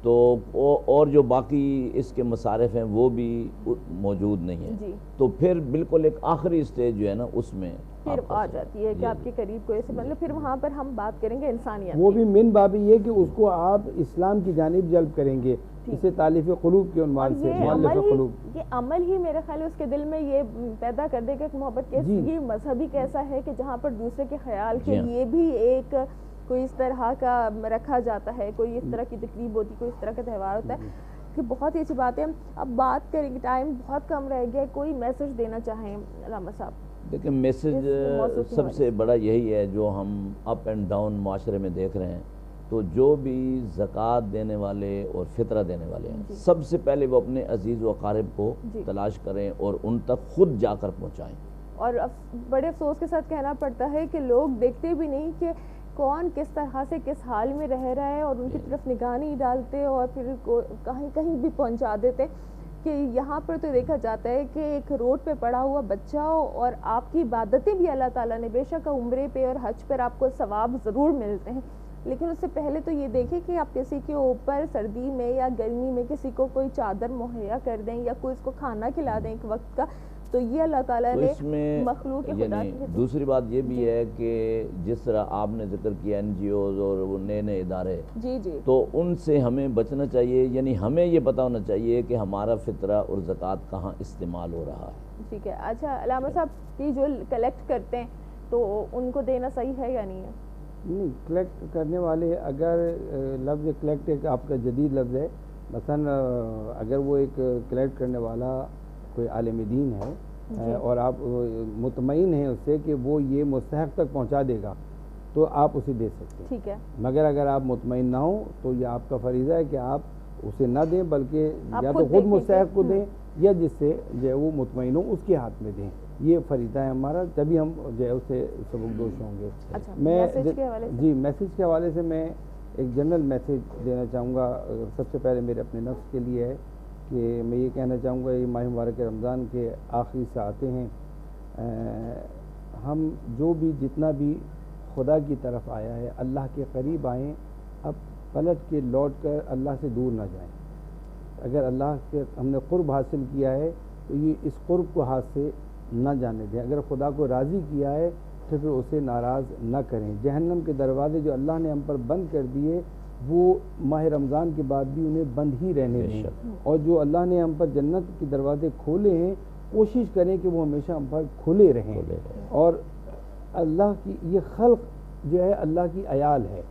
تو اور جو باقی اس کے مصارف ہیں وہ بھی موجود نہیں ہیں، تو پھر بالکل ایک آخری سٹیج جو ہے نا اس میں پھر آ جاتی ہے کہ آپ کے قریب کوئی ایسے مطلب پھر وہاں پر ہم بات کریں گے انسانیت، وہ بھی من باب یہ کہ اس کو آپ اسلام کی جانب جلب کریں گے، اسے تالیف قلوب کے عنوان سے، مؤلف قلوب۔ یہ عمل ہی میرے خیال ہے اس کے دل میں یہ پیدا کر دے گا کہ محبت کیسی، یہ مذہبی کیسا ہے کہ جہاں پر دوسرے کے خیال کے لیے بھی ایک کوئی اس طرح کا رکھا جاتا ہے، کوئی اس طرح کی تقریب ہوتی، کوئی اس طرح کا تہوار ہوتا ہے، کہ بہت ہی اچھی بات ہے۔ اب بات کریں گے، ٹائم بہت کم رہ گیا، کوئی میسج دینا چاہیں علامہ صاحب؟ دیکھیں میسج سب سے بڑا یہی ہے جو ہم اپ اینڈ ڈاؤن معاشرے میں دیکھ رہے ہیں، تو جو بھی زکوٰۃ دینے والے اور فطرہ دینے والے ہیں سب سے پہلے وہ اپنے عزیز و اقارب کو تلاش کریں اور ان تک خود جا کر پہنچائیں۔ اور بڑے افسوس کے ساتھ کہنا پڑتا ہے کہ لوگ دیکھتے بھی نہیں کہ کون کس طرح سے کس حال میں رہ رہا ہے، اور ان کی طرف نگاہ نہیں ڈالتے اور پھر کہیں بھی پہنچا دیتے۔ کہ یہاں پر تو دیکھا جاتا ہے کہ ایک روڈ پہ پڑا ہوا بچہ ہو اور آپ کی عبادتیں بھی اللہ تعالیٰ نے، بے شک عمرے پہ اور حج پر آپ کو ثواب ضرور ملتے ہیں، لیکن اس سے پہلے تو یہ دیکھیں کہ آپ کسی کے اوپر سردی میں یا گرمی میں کسی کو کوئی چادر مہیا کر دیں یا کوئی اس کو کھانا کھلا دیں ایک وقت کا، تو یہ اللہ تعالیٰ نے مخلوق خدا کی۔ دوسری بات یہ بھی ہے کہ جس طرح آپ نے ذکر کیا NGOs اور وہ نئے ادارے، تو ان سے ہمیں بچنا چاہیے، یعنی ہمیں یہ پتہ ہونا چاہیے کہ ہمارا فطرہ اور زکوٰۃ کہاں استعمال ہو رہا ہے۔ ٹھیک ہے، اچھا علامہ صاحب یہ جو کلیکٹ کرتے ہیں تو ان کو دینا صحیح ہے یا نہیں ہے؟ نہیں، کلیکٹ کرنے والے اگر لفظ کلیکٹ ایک آپ کا جدید لفظ ہے، مثلا اگر وہ ایک کلیکٹ کرنے والا کوئی عالم دین ہے اور آپ مطمئن ہیں اس سے کہ وہ یہ مستحق تک پہنچا دے گا تو آپ اسے دے سکتے ہیں، ٹھیک ہے، مگر اگر آپ مطمئن نہ ہوں تو یہ آپ کا فریضہ ہے کہ آپ اسے نہ دیں، بلکہ یا تو خود مستحق کو دیں یا جس سے جو ہے وہ مطمئن ہو اس کے ہاتھ میں دیں، یہ فریضہ ہے ہمارا، تبھی ہم جو ہے اسے سبکدوش ہوں گے۔ میسج کے حوالے سے میں ایک جنرل میسج دینا چاہوں گا، سب سے پہلے میرے اپنے نفس کے لیے ہے کہ میں یہ کہنا چاہوں گا یہ ماہ مبارک رمضان کے آخری ساعتیں ہیں، ہم جو بھی جتنا بھی خدا کی طرف آیا ہے اللہ کے قریب آئیں، اب پلٹ کے لوٹ کر اللہ سے دور نہ جائیں۔ اگر اللہ کے ہم نے قرب حاصل کیا ہے تو یہ اس قرب کو ہاتھ سے نہ جانے دیں، اگر خدا کو راضی کیا ہے تو پھر اسے ناراض نہ کریں۔ جہنم کے دروازے جو اللہ نے ہم پر بند کر دیے وہ ماہ رمضان کے بعد بھی انہیں بند ہی رہنے دیں، اور جو اللہ نے ہم پر جنت کے دروازے کھولے ہیں کوشش کریں کہ وہ ہمیشہ ہم پر کھلے رہیں، اور اللہ کی یہ خلق جو ہے اللہ کی عیال ہے،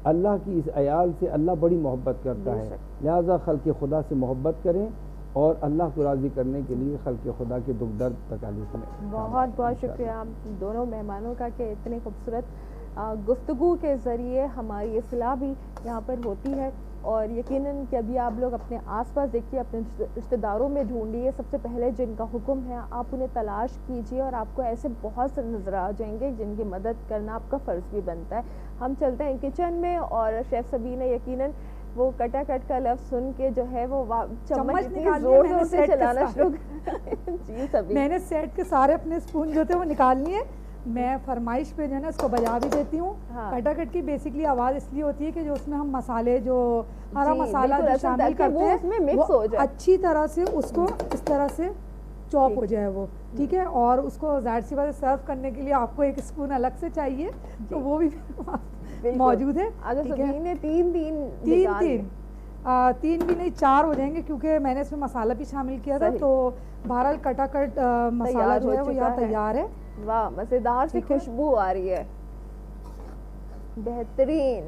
اللہ کی اس عیال سے اللہ بڑی محبت کرتا ہے، لہذا خلق خدا سے محبت کریں اور اللہ کو راضی کرنے کے لیے خلق خدا کے دکھ درد تکالیف میں۔ بہت بہت شکریہ آپ دونوں مہمانوں کا کہ اتنے خوبصورت گفتگو کے ذریعے ہماری اصلاح بھی یہاں پر ہوتی ہے. اور یقیناً کہ ابھی آپ لوگ اپنے آس پاس دیکھیے, اپنے رشتہ داروں میں ڈھونڈیے, سب سے پہلے جن کا حکم ہے آپ انہیں تلاش کیجیے, اور آپ کو ایسے بہت سے نظر آ جائیں گے جن کی مدد کرنا آپ کا فرض بھی بنتا ہے. ہم چلتے ہیں کچن میں, اور شیف سبین نے یقیناً وہ کٹا کٹ کا لفظ سن کے جو ہے وہ چمچ زور زور سے چلانا شروع جی سبین, میں نے سیٹ کے سارے اپنے اسپون جو تھے وہ نکال لیے. میں فرمائش پہ جو ہے نا اس کو بجا بھی دیتی ہوں. کٹا کٹ کی بیسکلی آواز اس لیے ہوتی ہے کہ جو اس میں ہم مسالے جو ہرا مسالہ جو شامل کرتے ہیں وہ اچھی طرح سے اس کو اس طرح سے چاپ ہو جائے وہ, ٹھیک ہے. اور اس کو ظاہر سی بات ہے سرو کرنے کے لیے آپ کو ایک اسپون الگ سے چاہیے, تو وہ بھی موجود ہے. تین بھی نہیں 4 ہو جائیں گے, کیونکہ میں نے اس میں مسالہ بھی شامل کیا تھا. تو بہرحال کٹا کٹ مسالہ جو ہے وہ یہاں تیار ہے. واہ, مزیدار سی خوشبو آ رہی ہے, بہترین.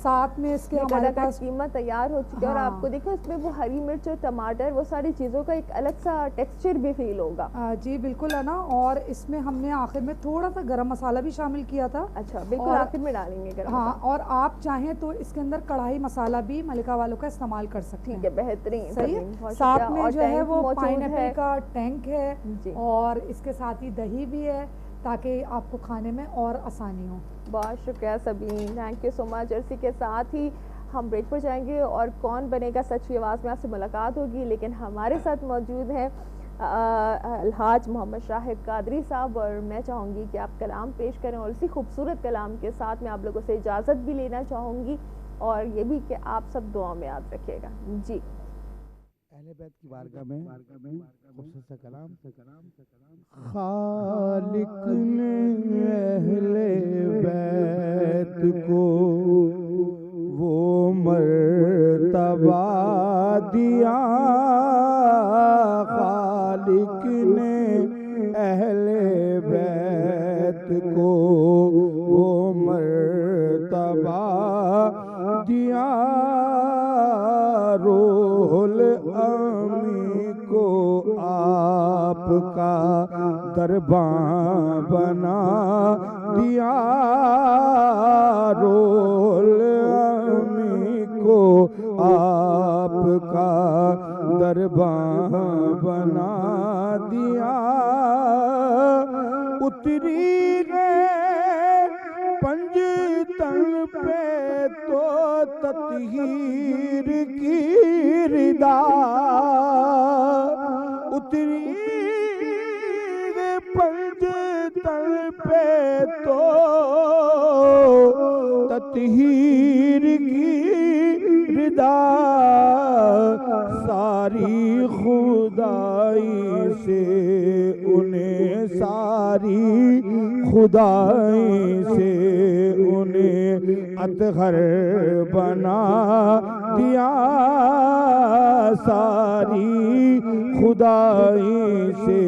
ساتھ میں اس کے ہمارے پاس قیمہ تیار ہو چکی ہے, اور آپ کو دیکھو اس میں وہ ہری مرچ اور ٹماٹر, وہ ساری چیزوں کا ایک الگ سا ٹیکسچر بھی فیل ہوگا. جی بالکل ہے نا. اور اس میں ہم نے آخر میں تھوڑا سا گرم مسالہ بھی شامل کیا تھا. اچھا, بالکل آخر میں ڈالیں گے گرم. ہاں, اور آپ چاہیں تو اس کے اندر کڑھائی مسالہ بھی ملکہ والوں کا استعمال کر سکتے ہیں. ٹھیک ہے, بہترین. صحیح ہے. ساتھ میں جو ہے وہ پائن ایپل کا ٹینک ہے, اور اس کے ساتھ ہی دہی بھی ہے, تاکہ آپ کو کھانے میں اور آسانی ہو. بہت شکریہ سبین, تھینک یو سو مچ. اسی کے ساتھ ہی ہم بریک پر جائیں گے, اور کون بنے گا سچی آواز میں آپ سے ملاقات ہوگی. لیکن ہمارے ساتھ موجود ہیں الحاج محمد شاہد قادری صاحب, اور میں چاہوں گی کہ آپ کلام پیش کریں, اور اسی خوبصورت کلام کے ساتھ میں آپ لوگوں سے اجازت بھی لینا چاہوں گی, اور یہ بھی کہ آپ سب دعاؤں میں یاد رکھیے گا. جی. اہل بیت کی بارگاہ میں خوبصورت سا کلام. خالق نے اہل بیت کو وہ مرتبہ دیا, خالق نے اہل بیت کو وہ مرتبہ دیا, روح الامی کو آپ کا درباں بنا دیا, روح الامی کو آپ کا درباں بنا دیا. اتری گئے پنج تن پہ تو تطہیر کی ردا, اتری گئے پنج تن پہ تو تطہیر کی ردا, ساری خدائی سے انہیں, ساری خدائی سے انہیں اطہر بنا دیا, ساری خدائی سے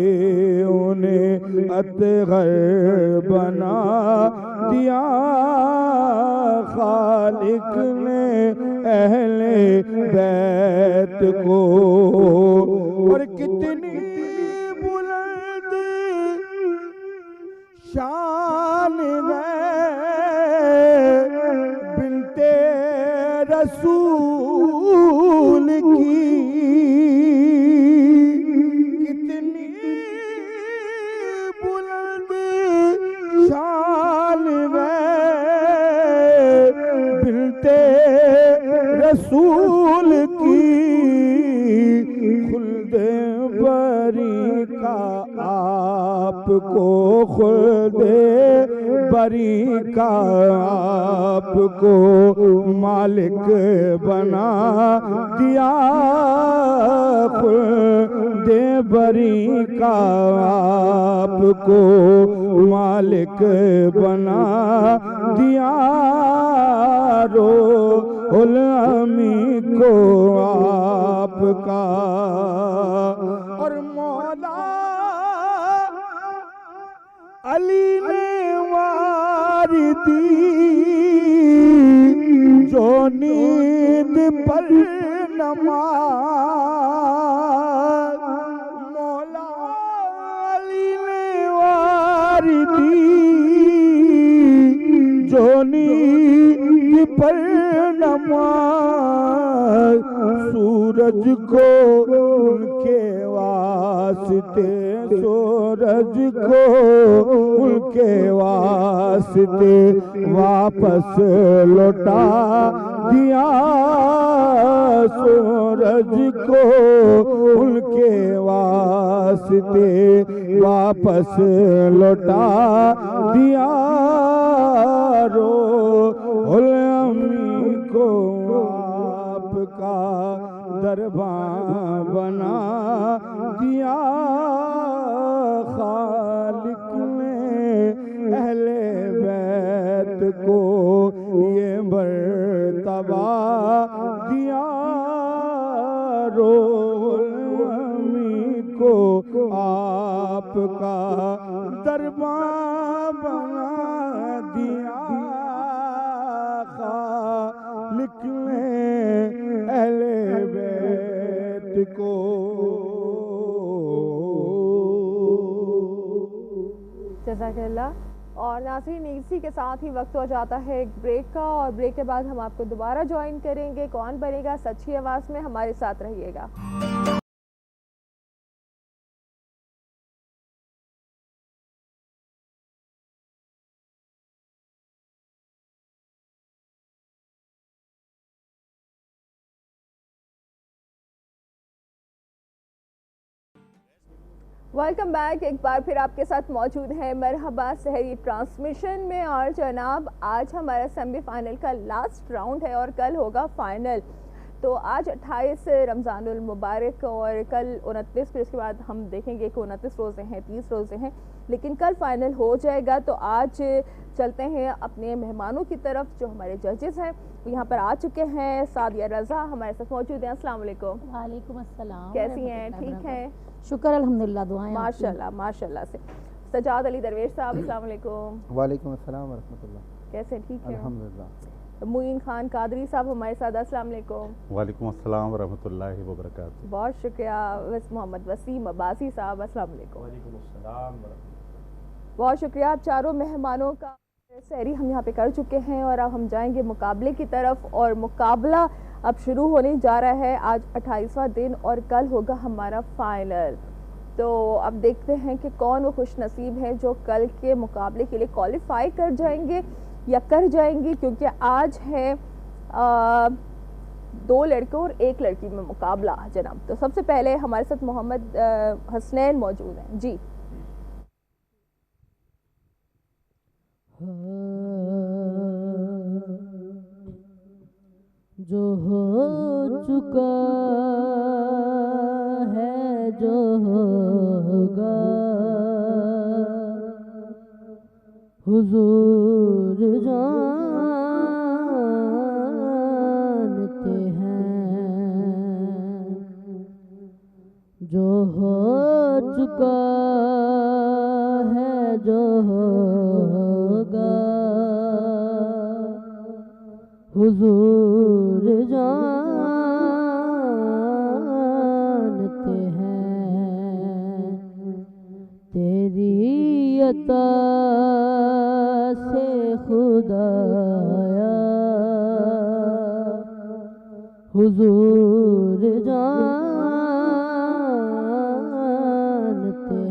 انہیں اطہر بنا دیا. خالق نے اہل بیت کو, اور کتنی بلند شان ہے بنت رسول کی, کتنی بلند شان ہے بنت رسول کی, خلد بری کا آپ کو, خلد بری کا آپ کو مالک بنا دیا, خلد بری کا آپ کو مالک بنا دیا, روح الامی کو آپ کا. اور مولا علی نے واردی جو نیند پر نماز, مولا علی نے واردی جو سورج کو ان کے واسطے، سورج کو ان کے واسطے واپس لوٹا دیا، سورج کو ان کے واسطے واپس لوٹا دیا، روح الامی کو آپ کا دربان بنا دیا، خالق نے اہل بیت کو یہ مرتبہ دیا، روح الامی کو آپ کا دربان بنا دیا، خالق نے اہل بیت کو۔ جزاک اللہ۔ اور ناظرین اسی کے ساتھ ہی وقت ہو جاتا ہے ایک بریک کا، اور بریک کے بعد ہم آپ کو دوبارہ جوائن کریں گے کون بنے گا سچی آواز میں، ہمارے ساتھ رہیے گا۔ ویلکم بیک، ایک بار پھر آپ کے ساتھ موجود ہیں مرحبا سحری ٹرانسمیشن میں، اور جناب آج ہمارا سیمی فائنل کا لاسٹ راؤنڈ ہے اور کل ہوگا فائنل۔ تو آج 28 رمضان المبارک اور کل 29، پھر اس کے بعد ہم دیکھیں گے کہ 29 روزے ہیں، 30 روزے ہیں، لیکن کل فائنل ہو جائے گا۔ تو آج چلتے ہیں اپنے مہمانوں کی طرف جو ہمارے ججز ہیں، وہ یہاں پر آ چکے ہیں۔ سعدیہ رضا ہمارے ساتھ موجود ہیں، السلام علیکم۔ وعلیکم السلام، کیسی ہیں؟ ٹھیک ہیں؟ شکر الحمدللہ، دعائیں ماشاءاللہ ماشاءاللہ سے۔ سجاد علی درویش صاحب السلام علیکم۔ وعلیکم السلام ورحمۃ اللہ۔ کیسے؟ ٹھیک ہیں الحمدللہ۔ معین خان قادری صاحب ہمارے ساتھ، السلام علیکم۔ وعلیکم السلام ورحمۃ اللہ وبرکاتہ۔ بہت شکریہ۔ محمد وسیم عباسی صاحب السلام علیکم۔ وعلیکم السلام۔ بہت شکریہ آپ چاروں مہمانوں کا۔ سحری ہم یہاں پہ کر چکے ہیں اور اب ہم جائیں گے مقابلے کی طرف، اور مقابلہ اب شروع ہونے جا رہا ہے۔ آج 28واں دن اور کل ہوگا ہمارا فائنل۔ تو اب دیکھتے ہیں کہ کون وہ خوش نصیب ہیں جو کل کے مقابلے کے لیے کوالیفائی کر جائیں گے یا کر جائیں گی، کیونکہ آج ہے 2 لڑکوں اور 1 لڑکی میں مقابلہ جناب۔ تو سب سے پہلے ہمارے ساتھ محمد حسنین موجود ہیں جی۔ جو ہو چکا ہے جو ہوگا حضور جانتے ہیں، جو ہو چکا ہے جو ہوگا حضور جانتے ہیں، تیری عطا سے خدایا حضور جانتے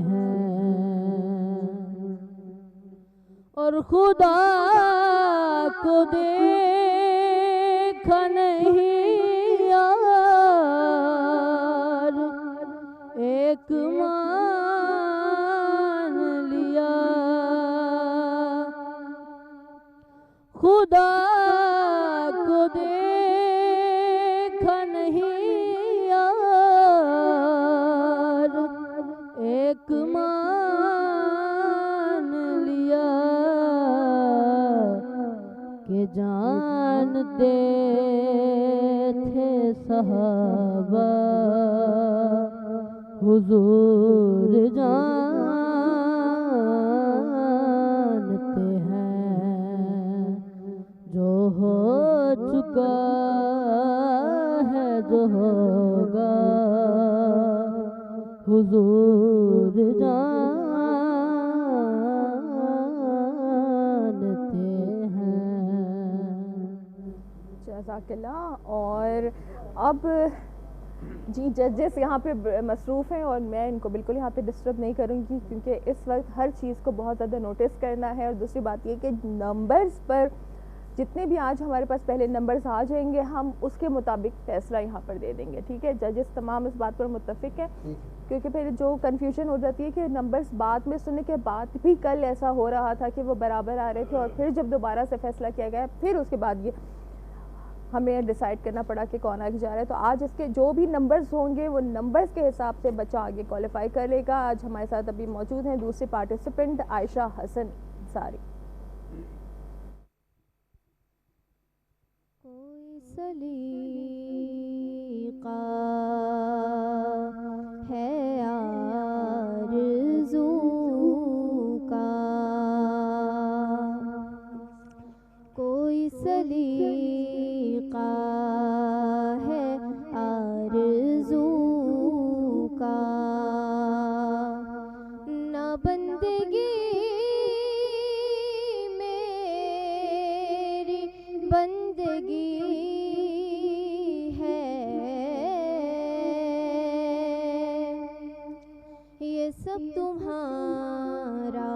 ہیں، اور خدا کو دیکھا نہیں یار، ایک مان لیا، خدا کو دیکھا نہیں یار، ایک مان لیا، کہ جانتے تھے صحابہ حضور جانتے ہیں، جو ہو چکا ہے جو ہوگا حضور جانتے ہیں۔ جزاک اللہ۔ اور اب جی ججز یہاں پہ مصروف ہیں اور میں ان کو بالکل یہاں پہ ڈسٹرب نہیں کروں گی کیونکہ اس وقت ہر چیز کو بہت زیادہ نوٹس کرنا ہے. اور دوسری بات یہ کہ نمبرز پر جتنے بھی آج ہمارے پاس پہلے نمبرز آ جائیں گے ہم اس کے مطابق فیصلہ یہاں پر دے دیں گے. ٹھیک ہے, ججز تمام اس بات پر متفق ہیں کیونکہ پھر جو کنفیوژن ہو جاتی ہے کہ نمبرز بعد میں سننے کے بعد بھی کل ایسا ہو رہا تھا کہ وہ برابر آ رہے تھے اور پھر جب دوبارہ سے فیصلہ کیا گیا پھر اس کے بعد یہ ہمیں ڈیسائیڈ کرنا پڑا کہ کون آگے جا رہا ہے. تو آج اس کے جو بھی نمبرز ہوں گے وہ نمبرز کے حساب سے بچہ آگے کوالیفائی کر لے گا. آج ہمارے ساتھ ابھی موجود ہیں دوسرے پارٹیسپینٹ عائشہ حسن انصاری. کوئی سلیقہ ہے آرزو کا, کوئی سلیقہ ہے آرزو کا, نہ بندگی میری بندگی ہے, یہ سب تمہارا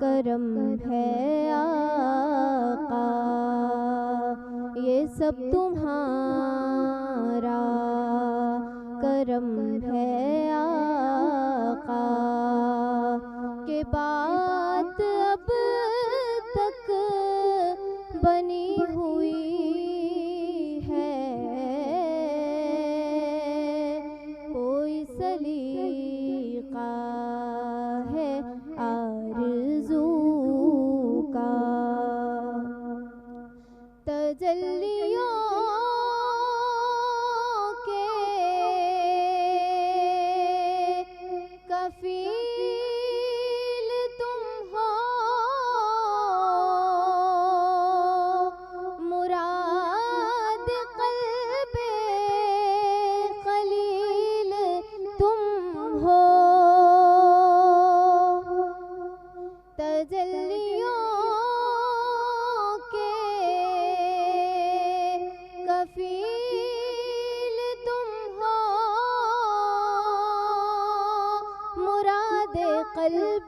کرم ہے آقا, یہ سب تمہارا کرم ہے آقا, کہ بات اب تک بنی ہوئی ہے, کوئی سلیقہ ہے آرزو کا, تجلیوں کے کفیل تم ہو, مراد قلب خلیل تم ہو, تجلیوں کے کفیل تم ہو, مراد قلب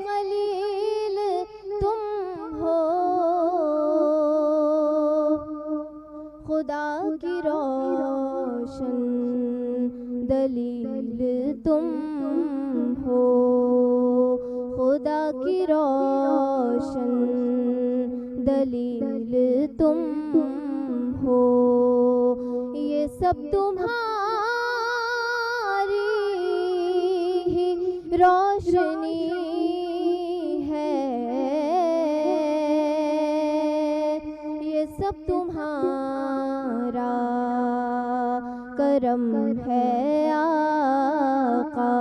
خلیل تم ہو, خدا کی روشن دلیل تم ہو, خدا کی روشن دلیل تم ہو, یہ سب تمہاری ہی روشنی ہے, یہ سب تمہارا کرم ہے آقا.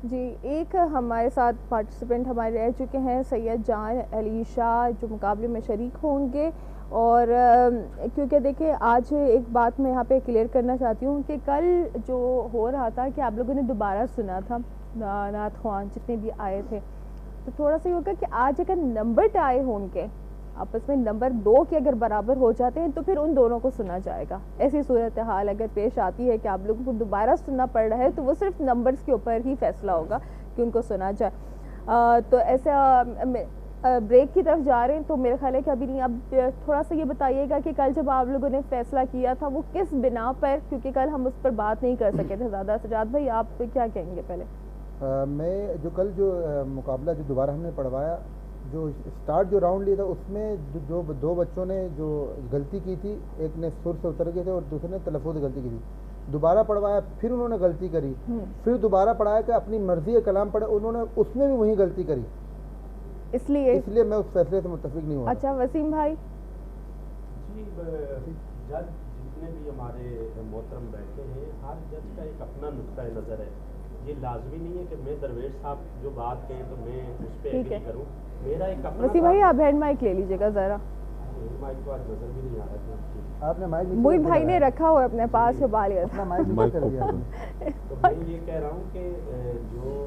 جی ایک ہمارے ساتھ پارٹیسپینٹ ہمارے رہ چکے ہیں سید جان علی شاہ جو مقابلے میں شریک ہوں گے. اور کیونکہ دیکھیں آج ایک بات میں یہاں پہ کلیئر کرنا چاہتی ہوں کہ کل جو ہو رہا تھا کہ آپ لوگوں نے دوبارہ سنا تھا نعت خوان جتنے بھی آئے تھے, تو تھوڑا سا یہ ہوگا کہ آج اگر نمبر ٹائی ہوں گے آپس میں نمبر 2 کے اگر برابر ہو جاتے ہیں تو پھر ان دونوں کو سنا جائے گا. ایسی صورتحال اگر پیش آتی ہے کہ آپ لوگوں کو دوبارہ سننا پڑ رہا ہے تو وہ صرف نمبرز کے اوپر ہی فیصلہ ہوگا کہ ان کو سنا جائے. تو ایسا بریک کی طرف جا رہے ہیں تو میرا خیال ہے کہ ابھی نہیں. اب تھوڑا سا یہ بتائیے گا کہ کل جب آپ لوگوں نے فیصلہ کیا تھا وہ کس بنا پر, کیونکہ کل ہم اس پر بات نہیں کر سکے تھے زیادہ. سجاد بھائی آپ کیا کہیں گے پہلے؟ میں جو کل جو مقابلہ جو دوبارہ ہم نے پڑھوایا, جو اسٹارٹ جو راؤنڈ لیا تھا اس میں جو 2 بچوں نے جو غلطی کی تھی, ایک نے سر سے اتر گئے تھے اور دوسرے نے تلفظ غلطی کی تھی, دوبارہ پڑھوایا پھر انہوں نے غلطی کری, پھر دوبارہ پڑھایا کہ اپنی مرضی کا کلام پڑھے, انہوں نے اس میں بھی وہی غلطی کری, اس لیے میں اس فیصلے سے متفق نہیں ہوا. اچھا وسیم بھائی. جی جج جتنے بھی ہمارے محترم بیٹھے ہیں ہر جج کا ایک اپنا نقطۂ نظر ہے. یہ لازمی نہیں ہے کہ میں درویش صاحب جو بات کہیں تو میں اس پہ ایگری کروں. میرا ایک اپنا وسیم بھائی آپ ہینڈ مائک لے لیجیے گا ذرا. مائک کو آج نظر بھی نہیں آ رہا تھا. آپ نے مائک موئی بھائی نے رکھا ہوا اپنے پاس چھپا لیا. تو میں یہ کہہ رہا ہوں کہ جو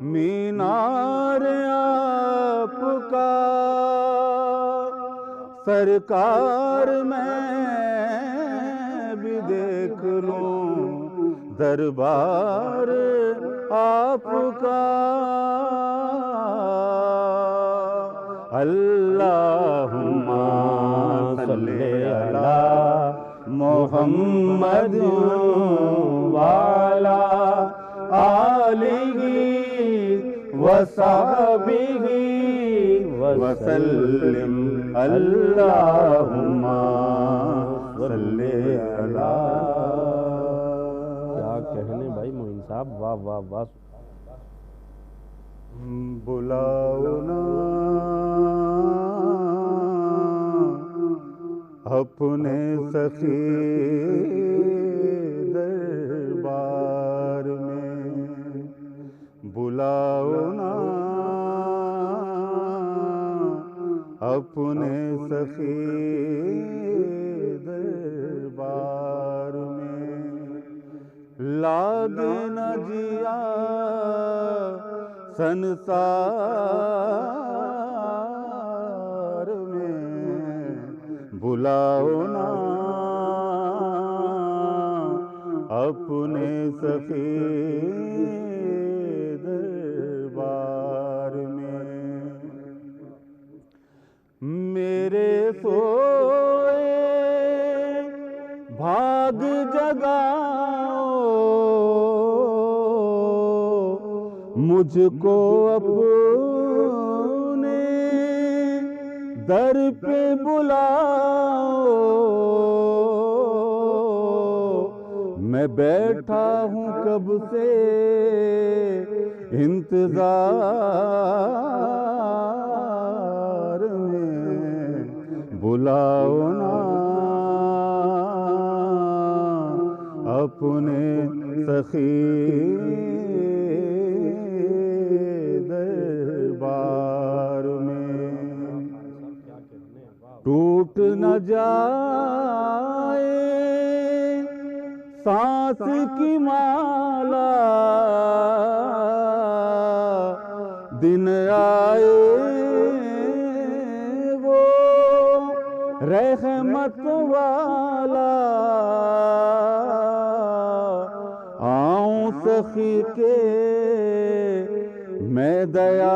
مینار آپ کا سرکار میں بھی دیکھ لوں دربار آپ کا اللہم صلی علی محمد وعلی آلہ وصحبہ وسلم اللہم صلی علی. کیا کہنے بھائی معین صاحب، واہ واہ واہ. بلاؤ نا اپنے سخی دربار میں، بلاؤ نا اپنے سخی دربار میں، لاگے نہ جیا سنسار میں، بلاؤ نا اپنے سخی دربار میں. میرے سوئے بھاگ جگاؤ، مجھ کو اپنے در پہ بلاؤ، میں بیٹھا ہوں کب سے انتظار میں، بلاؤ نا اپنے سخی دربار میں. ٹوٹ نہ جائے سانس کی مالا، دن آئے وہ رحمت والا، آؤں سخی کے میں دیار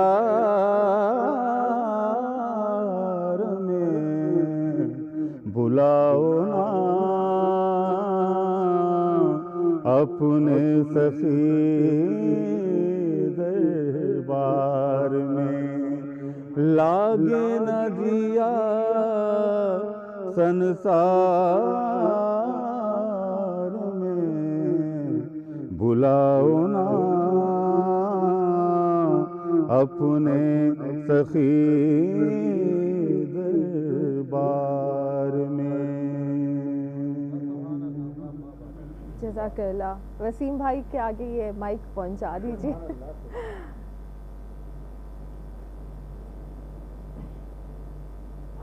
میں، بلاؤ نا اپنے سخی دربار میں، لاگے نہ جیا سنسار میں، بلاؤ نا اپنے سخی دربار میں. جزاک اللہ. وسیم بھائی کے آگے یہ مائک پہنچا دیجیے.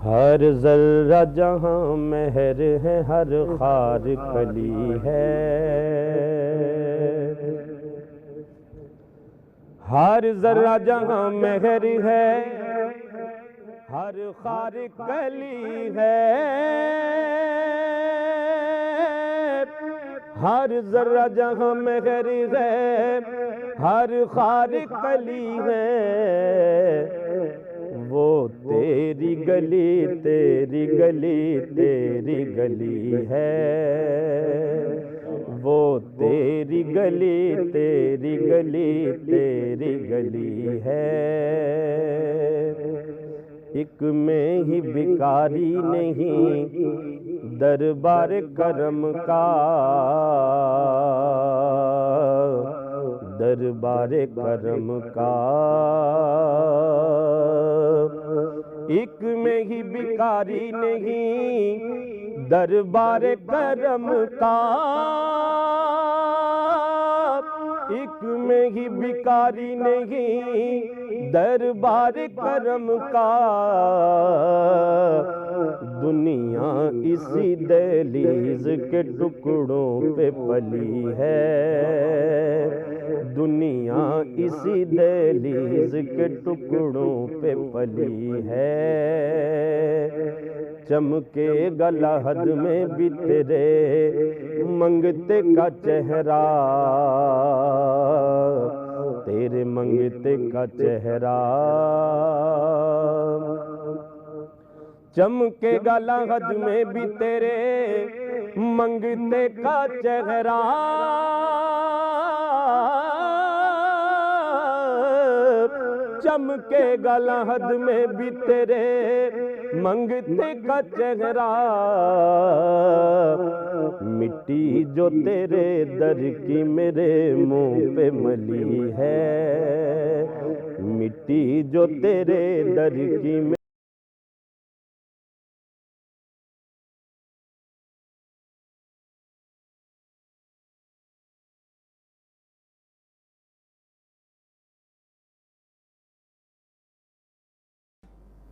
ہر ذرہ جہاں مہر ہے، ہر خار کلی ہے، ہر ذرہ جہاں مہر ہے، ہر خار کلی ہے، ہر ذرہ جہاں مہر ہے، ہر خار کلی ہے، وہ تیری گلی تیری گلی تیری گلی ہے، وہ تیری گلی تیری گلی تیری گلی ہے. ایک میں ہی بھکاری نہیں دربار کرم کا، دربار کرم کا، ایک میں ہی بھکاری نہیں دربار کرم کا، ایک میں ہی بھکاری نہیں دربار کرم کا، دنیا اسی دہلیز کے ٹکڑوں پہ پلی ہے، دنیا اسی دہلیز کے ٹکڑوں پہ پلی ہے، چمکے گا لحد میں بھی تیرے منگتے کا چہرہ، تیرے منگتے کا چہرہ، چمکے گا لحد میں بھی تیرے منگتے کا چہرہ، چمکے گا لحد میں بھی تیرے منگتے کا چہرہ، مٹی جو تیرے در کی میرے منہ پہ ملی ہے، مٹی جو تیرے در کی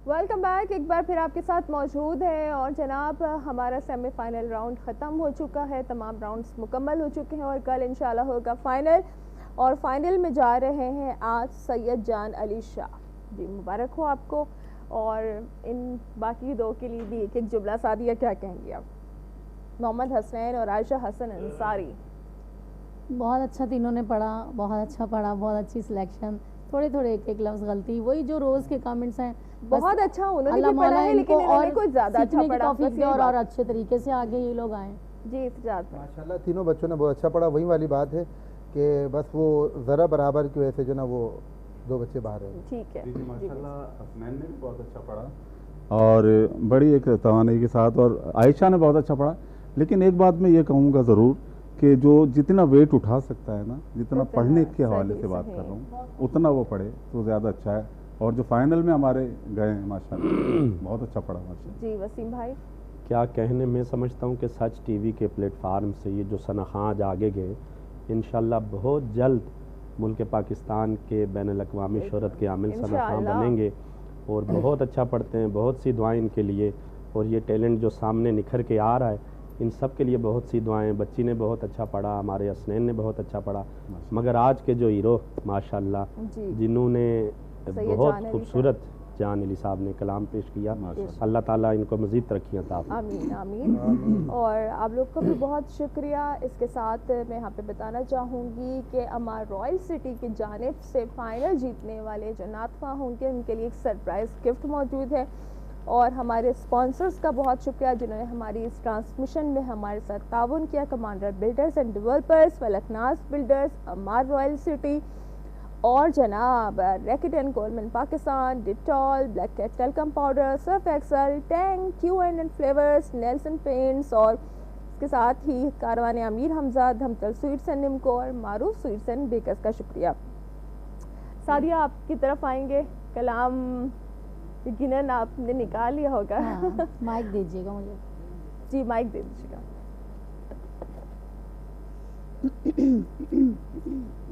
ویلکم بیک، ایک بار پھر آپ کے ساتھ موجود ہیں اور جناب ہمارا سیمی فائنل راؤنڈ ختم ہو چکا ہے، تمام راؤنڈز مکمل ہو چکے ہیں اور کل انشاءاللہ ہوگا فائنل، اور فائنل میں جا رہے ہیں آج سید جان علی شاہ، جی مبارک ہو آپ کو، اور ان باقی دو کے لیے بھی ایک ایک جملہ سادیہ کیا کہیں گے آپ؟ محمد حسنین اور عائشہ حسن انصاری۔ بہت اچھا تینوں نے پڑھا، بہت اچھا پڑھا، بہت اچھی سلیکشن، تھوڑے تھوڑے ایک ایک لفظ غلطی، وہی جو روز کے کامنٹس ہیں، بہت اچھا انہوں نے بھی پڑھا ہے لیکن انہوں نے کچھ زیادہ اچھا پڑھا اور اچھے طریقے سے آگے یہ لوگ آئیں۔ جی سجاد ماشاءاللہ تینوں بچوں نے بہت اچھا پڑھا، وہی والی بات ہے کہ بس وہ ذرا برابر کی وجہ سے جو نا وہ دو بچے باہر ہیں۔ ٹھیک ہے جی ماشاءاللہ حسنین نے بھی بہت اچھا پڑھا اور بڑی ایک توانائی کے ساتھ، اور عائشہ نے بہت اچھا پڑھا، لیکن ایک بات میں یہ کہوں گا ضرور کہ جو جتنا ویٹ اٹھا سکتا ہے نا، جتنا پڑھنے کے حوالے سے بات کر رہا ہوں، اتنا وہ پڑھے تو زیادہ اچھا ہے، اور جو فائنل میں ہمارے گئے ہیں ماشاءاللہ بہت اچھا پڑھا ماشاءاللہ۔ جی وسیم بھائی کیا کہنے، میں سمجھتا ہوں کہ سچ ٹی وی کے پلیٹ فارم سے یہ جو ثنا خان آج آگے گئے، انشاءاللہ بہت جلد ملک پاکستان کے بین الاقوامی شہرت کے عامل ثنا خان بنیں گے، اور بہت اچھا پڑھتے ہیں، بہت سی دعائیں ان کے لیے، اور یہ ٹیلنٹ جو سامنے نکھر کے آ رہا ہے ان سب کے لیے بہت سی دعائیں۔ بچی نے بہت اچھا پڑھا، ہمارے حسنین نے بہت اچھا پڑھا، مگر آج کے جو ہیرو ماشاءاللہ جنہوں نے بہت خوبصورت جان علی صاحب نے کلام پیش کیا، اللہ تعالیٰ ان کو مزید ترقیاں عطا فرمائے۔ آمین آمین۔ اور آپ لوگ کا بھی بہت شکریہ۔ اس کے ساتھ میں یہاں پہ بتانا چاہوں گی کہ امار رائل سٹی کی جانب سے فائنل جیتنے والے جو ناطفہ ہوں گے ان کے لیے ایک سرپرائز گفٹ موجود ہے، اور ہمارے اسپانسرز کا بہت شکریہ جنہوں نے ہماری اس ٹرانسمیشن میں ہمارے ساتھ تعاون کیا، commander builders and developers, Falaknaz builders, Emaar royal city, اور جناب Reckitt and Colman Pakistan, Dettol, black cat talcum powder, surf excel, Tang, Q and flavours, Nelson paints, اور اس کے ساتھ ہی کاروان امیر حمزہ، دھمتل سویٹس اینڈ نمکو اور معروف سویٹس اینڈ بیکرز کا شکریہ۔ سعدیہ آپ کی طرف آئیں گے، کلام یقیناً آپ نے نکال لیا ہوگا، مائک دیجیے گا مجھے۔ جی مائک دے دیجیے گا۔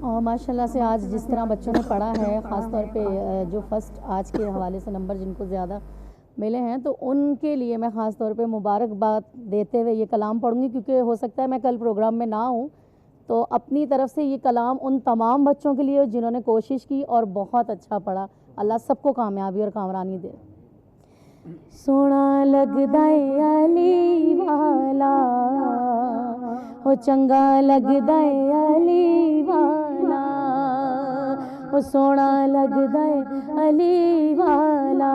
اور ماشاءاللہ سے آج جس طرح بچوں نے پڑھا ہے، خاص طور پہ جو فرسٹ آج کے حوالے سے نمبر جن کو زیادہ ملے ہیں، تو ان کے لیے میں خاص طور پہ مبارکباد دیتے ہوئے یہ کلام پڑھوں گی، کیونکہ ہو سکتا ہے میں کل پروگرام میں نہ ہوں، تو اپنی طرف سے یہ کلام ان تمام بچوں کے لیے جنہوں نے کوشش کی اور بہت اچھا پڑھا۔ اللہ سب کو کامیابی اور کامرانی دے۔ سونا لگدا اے علی والا، او چنگا لگدا اے علی والا، او سونا لگدا اے علی والا،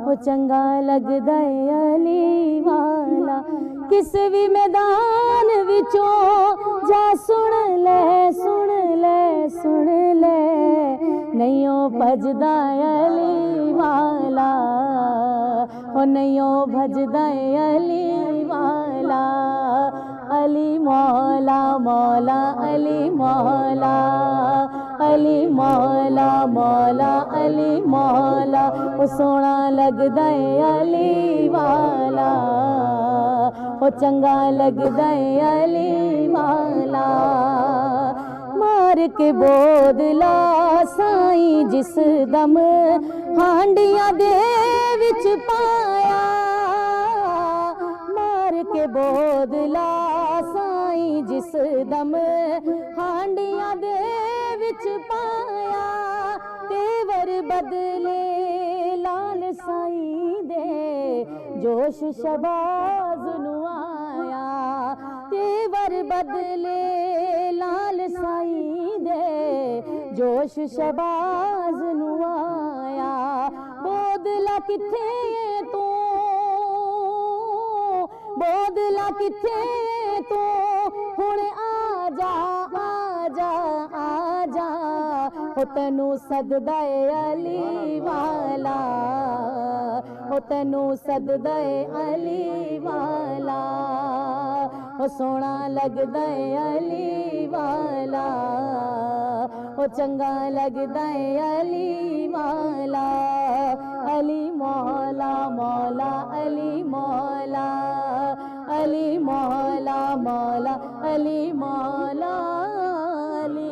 او چنگا لگدا اے علی والا، کسی بھی میدان وچوں جا سن لے سن لے سن لے، نہیں بھجدا علی والا، او نہیں بھجدا علی والا، علی مولا مولا علی مولا، علی مولا مولا علی مولا، او سونا لگدا علی والا، او چنگا لگدا علی والا، مار کے بودلا سائیں جس دم ہانڈیاں دے وچ پایا، ਬੋਦਲਾ ਸਾਈਂ ਜਿਸ ਦਮ ਹਾਂਡੀਆਂ ਦੇ ਵਿੱਚ ਪਾਇਆ ਤੇਵਰ ਬਦਲੇ ਲਾਲ ਸਾਈਂ ਦੇ ਜੋਸ਼ ਸ਼ਬਾਜ਼ ਨੂੰ ਆਇਆ ਤੇਵਰ ਬਦਲੇ ਲਾਲ ਸਾਈਂ ਦੇ ਜੋਸ਼ ਸ਼ਬਾਜ਼ ਨੂੰ ਆਇਆ ਬੋਦਲਾ ਕਿੱਥੇ ਤੂੰ ਬੋਦਲਾ ਕਿੱਥੇ ਤੂੰ ਹੁਣ ਆ ਜਾ ਆ ਜਾ ਆ ਜਾ ਹੋ ਤੈਨੂੰ ਸਦਦਾ ਏ ਅਲੀ ਵਾਲਾ ਹੋ ਤੈਨੂੰ ਸਦਦਾ ਏ ਅਲੀ ਵਾਲਾ ਹੋ ਸੋਹਣਾ ਲੱਗਦਾ ਏ ਅਲੀ ਵਾਲਾ ਹੋ ਚੰਗਾ ਲੱਗਦਾ ਏ ਅਲੀ ਵਾਲਾ ਅਲੀ ਮੌਲਾ ਮੌਲਾ ਅਲੀ ਮੌਲਾ ਅਲੀ ਮੌਲਾ ਮੌਲਾ ਅਲੀ ਮੌਲਾ ਅਲੀ